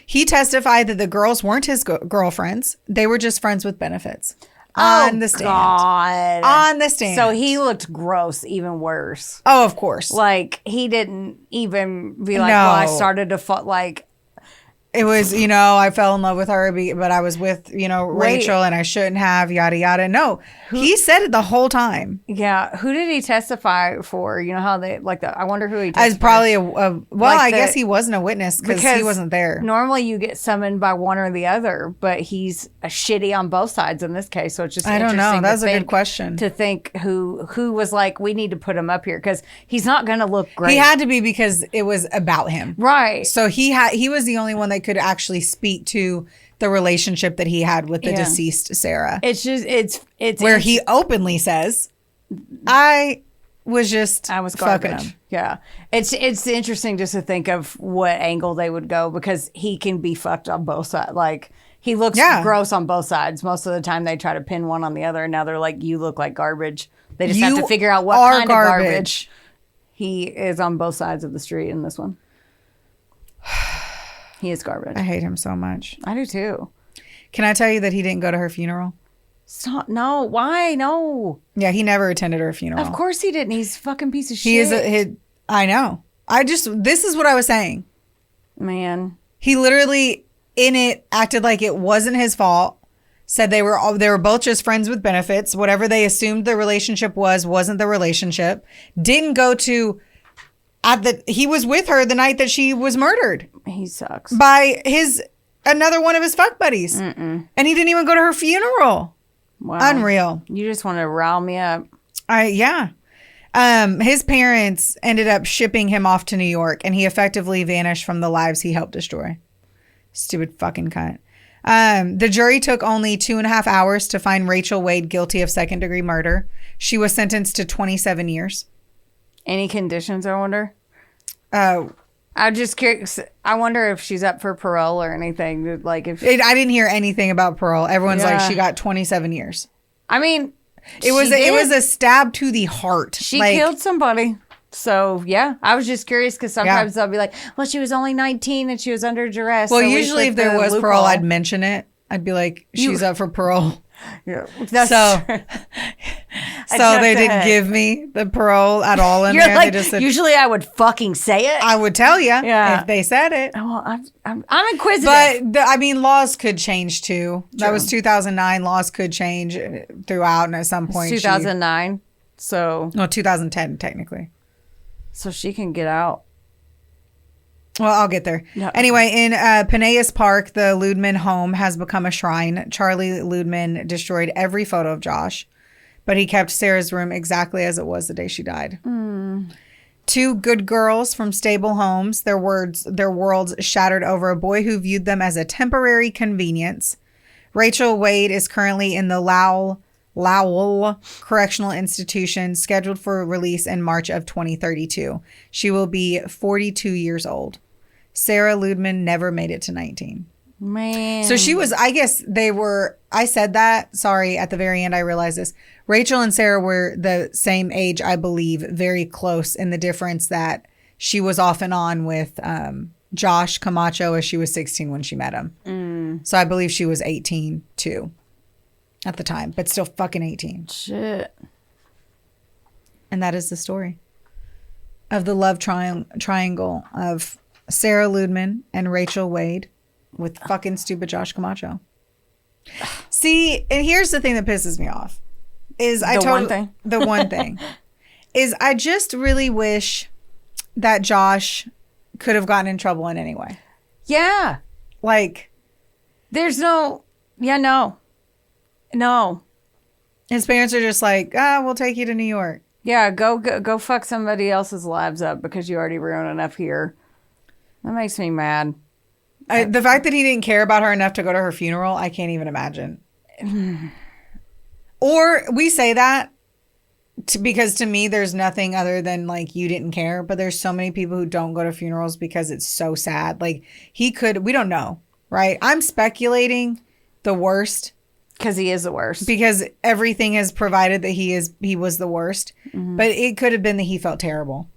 He testified that the girls weren't his girlfriends. They were just friends with benefits. On the stand. God. On the stand. So he looked gross, even worse. Oh, of course. Like, he didn't even be like, well, I started to like. It was, I fell in love with her, but I was with, Rachel and I shouldn't have, yada, yada. No, he said it the whole time. Yeah. Who did he testify for? You know how they, I wonder who he testified. As probably I guess he wasn't a witness because he wasn't there. Normally you get summoned by one or the other, but he's a shitty on both sides in this case. So it's just I don't know. That's a good question. To think who was like, we need to put him up here because he's not going to look great. He had to be because it was about him. Right. So he was the only one that could actually speak to the relationship that he had with the deceased Sarah. It's just it's where he openly says, I was garbage. Fucking him. Yeah. It's interesting just to think of what angle they would go because he can be fucked on both sides. Like, he looks gross on both sides. Most of the time they try to pin one on the other and now they're like, you look like garbage. They just have to figure out what kind of garbage he is on both sides of the street in this one. He is garbage. I hate him so much. I do too. Can I tell you that he didn't go to her funeral? Stop. No. Why? No. Yeah, he never attended her funeral. Of course he didn't. He's a fucking piece of shit. He is I know. This is what I was saying. Man. He literally in it acted like it wasn't his fault. Said they were both just friends with benefits. Whatever they assumed the relationship wasn't the relationship. Didn't go to he was with her the night that she was murdered. He sucks. By another one of his fuck buddies. And he didn't even go to her funeral. Wow. Unreal. You just want to rile me up. Yeah. His parents ended up shipping him off to New York and he effectively vanished from the lives he helped destroy. Stupid fucking cunt. The jury took only 2.5 hours to find Rachel Wade guilty of second-degree murder. She was sentenced to 27 years. Any conditions, I wonder? I'm just curious. I wonder if she's up for parole or anything. Like I didn't hear anything about parole. Everyone's like, she got 27 years. I mean, it was a stab to the heart. She killed somebody. So, yeah, I was just curious because sometimes they'll be like, well, she was only 19 and she was under duress. Well, so usually if there was parole, I'd mention it. I'd be like, she's up for parole. Yeah, so they didn't give me the parole at all in there. Like, they just said, usually I would fucking say it. I would tell you if they said it. Well, I'm inquisitive. But laws could change too. True. That was 2009. Laws could change throughout, and at some point, 2009. So 2010 technically. So she can get out. Well, I'll get there. No. Anyway, in Peneus Park, the Lundemann home has become a shrine. Charlie Lundemann destroyed every photo of Josh, but he kept Sarah's room exactly as it was the day she died. Two good girls from stable homes, their worlds shattered over a boy who viewed them as a temporary convenience. Rachel Wade is currently in the Lowell Correctional Institution, scheduled for release in March of 2032. She will be 42 years old. Sarah Lundemann never made it to 19. Man. So she was, I guess I said that. Sorry, at the very end I realized this. Rachel and Sarah were the same age, I believe, very close in the difference that she was off and on with Josh Camacho as she was 16 when she met him. So I believe she was 18 too at the time, but still fucking 18. Shit. And that is the story of the love triangle of Sarah Lundemann and Rachel Wade with fucking stupid Josh Camacho. See, and here's the thing that pisses me off is the one thing is I just really wish that Josh could have gotten in trouble in any way. Yeah. Like, there's no. His parents are just like, we'll take you to New York. Yeah, go fuck somebody else's lives up because you already ruined enough here. That makes me mad. The fact that he didn't care about her enough to go to her funeral, I can't even imagine. Or we say that because to me, there's nothing other than like you didn't care. But there's so many people who don't go to funerals because it's so sad. Like we don't know, right? I'm speculating the worst. Because he is the worst. Because everything has provided that he was the worst. Mm-hmm. But it could have been that he felt terrible.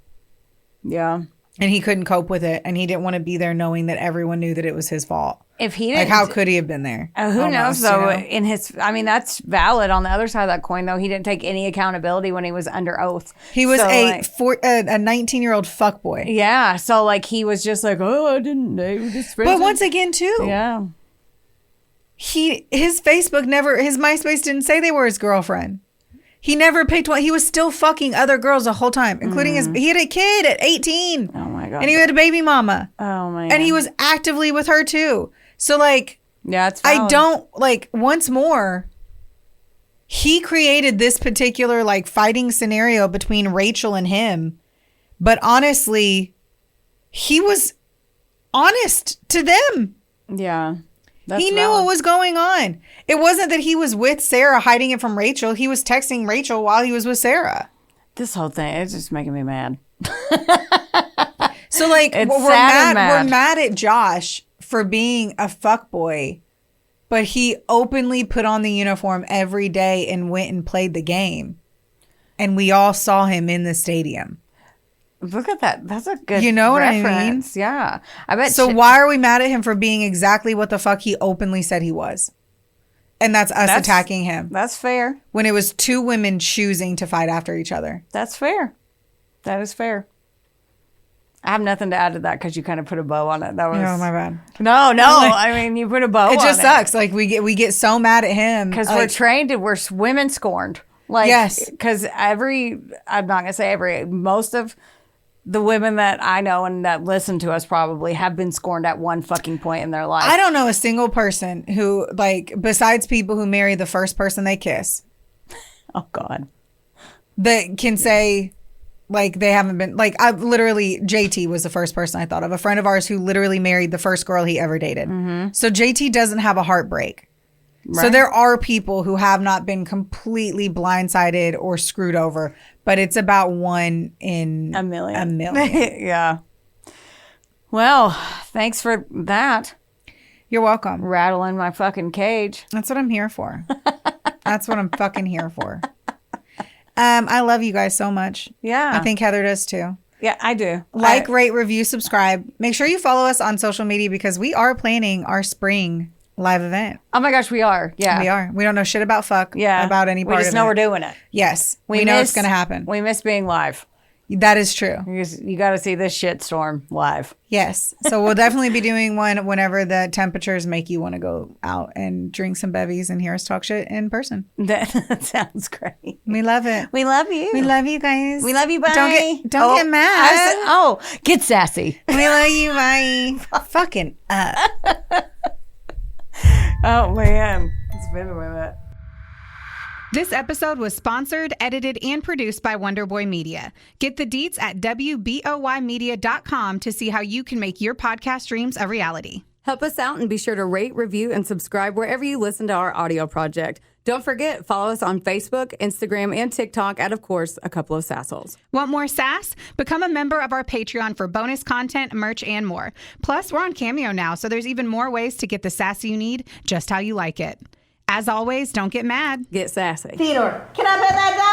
Yeah. And he couldn't cope with it. And he didn't want to be there knowing that everyone knew that it was his fault. If he didn't, like, how could he have been there? Who knows, though? You know? That's valid. On the other side of that coin, though, he didn't take any accountability when he was under oath. He was a 19-year-old fuckboy. Yeah. So, like, he was just like, I didn't know this. But once again, too. Yeah. His MySpace didn't say they were his girlfriend. He never picked one. He was still fucking other girls the whole time, including he had a kid at 18. Oh my God. And he had a baby mama. Oh my God. And he was actively with her too. So like, yeah, it's valid. I don't like once more, he created this particular like fighting scenario between Rachel and him. But honestly, he was honest to them. Yeah. He knew what was going on. It wasn't that he was with Sarah hiding it from Rachel. He was texting Rachel while he was with Sarah. This whole thing is just making me mad. So like we're mad at Josh for being a fuckboy, but he openly put on the uniform every day and went and played the game. And we all saw him in the stadium. Look at that. That's a good what I mean? reference. Yeah. I bet. So why are we mad at him for being exactly what the fuck he openly said he was? And that's us attacking him. That's fair. When it was two women choosing to fight after each other. That's fair. That is fair. I have nothing to add to that because you kind of put a bow on it. That was. Oh, my bad. No. I mean, you put a bow on it. It just sucks. Like we get so mad at him. Because we're trained and we're women scorned. Like, yes. Because I'm not going to say most of the women that I know and that listen to us probably have been scorned at one fucking point in their life. I don't know a single person who, like, besides people who marry the first person they kiss. Oh, God. That can say, like, they haven't been, like, JT was the first person I thought of. A friend of ours who literally married the first girl he ever dated. Mm-hmm. So JT doesn't have a heartbreak. Right. So there are people who have not been completely blindsided or screwed over, but it's about 1 in a million. Yeah. Well, thanks for that. You're welcome. Rattling my fucking cage. That's what I'm here for. That's what I'm fucking here for. I love you guys so much. Yeah. I think Heather does too. Yeah, I do. Rate, review, subscribe. Make sure you follow us on social media because we are planning our spring live event. Oh my gosh, we are. Yeah. We are. We don't know shit about about any part of it. We just know we're doing it. Yes. We know it's going to happen. We miss being live. That is true. You got to see this shit storm live. Yes. So we'll definitely be doing one whenever the temperatures make you want to go out and drink some bevies and hear us talk shit in person. That sounds great. We love it. We love you. We love you guys. We love you. Bye. Don't get mad. Get sassy. We love you. Bye. Fucking up. Oh, man. It's been a minute. This episode was sponsored, edited, and produced by Wonderboy Media. Get the deets at WBOYmedia.com to see how you can make your podcast dreams a reality. Help us out and be sure to rate, review, and subscribe wherever you listen to our audio project. Don't forget, follow us on Facebook, Instagram, and TikTok at, of course, A Couple of Sassholes. Want more sass? Become a member of our Patreon for bonus content, merch, and more. Plus, we're on Cameo now, so there's even more ways to get the sass you need just how you like it. As always, don't get mad. Get sassy. Theodore, can I pet that dog?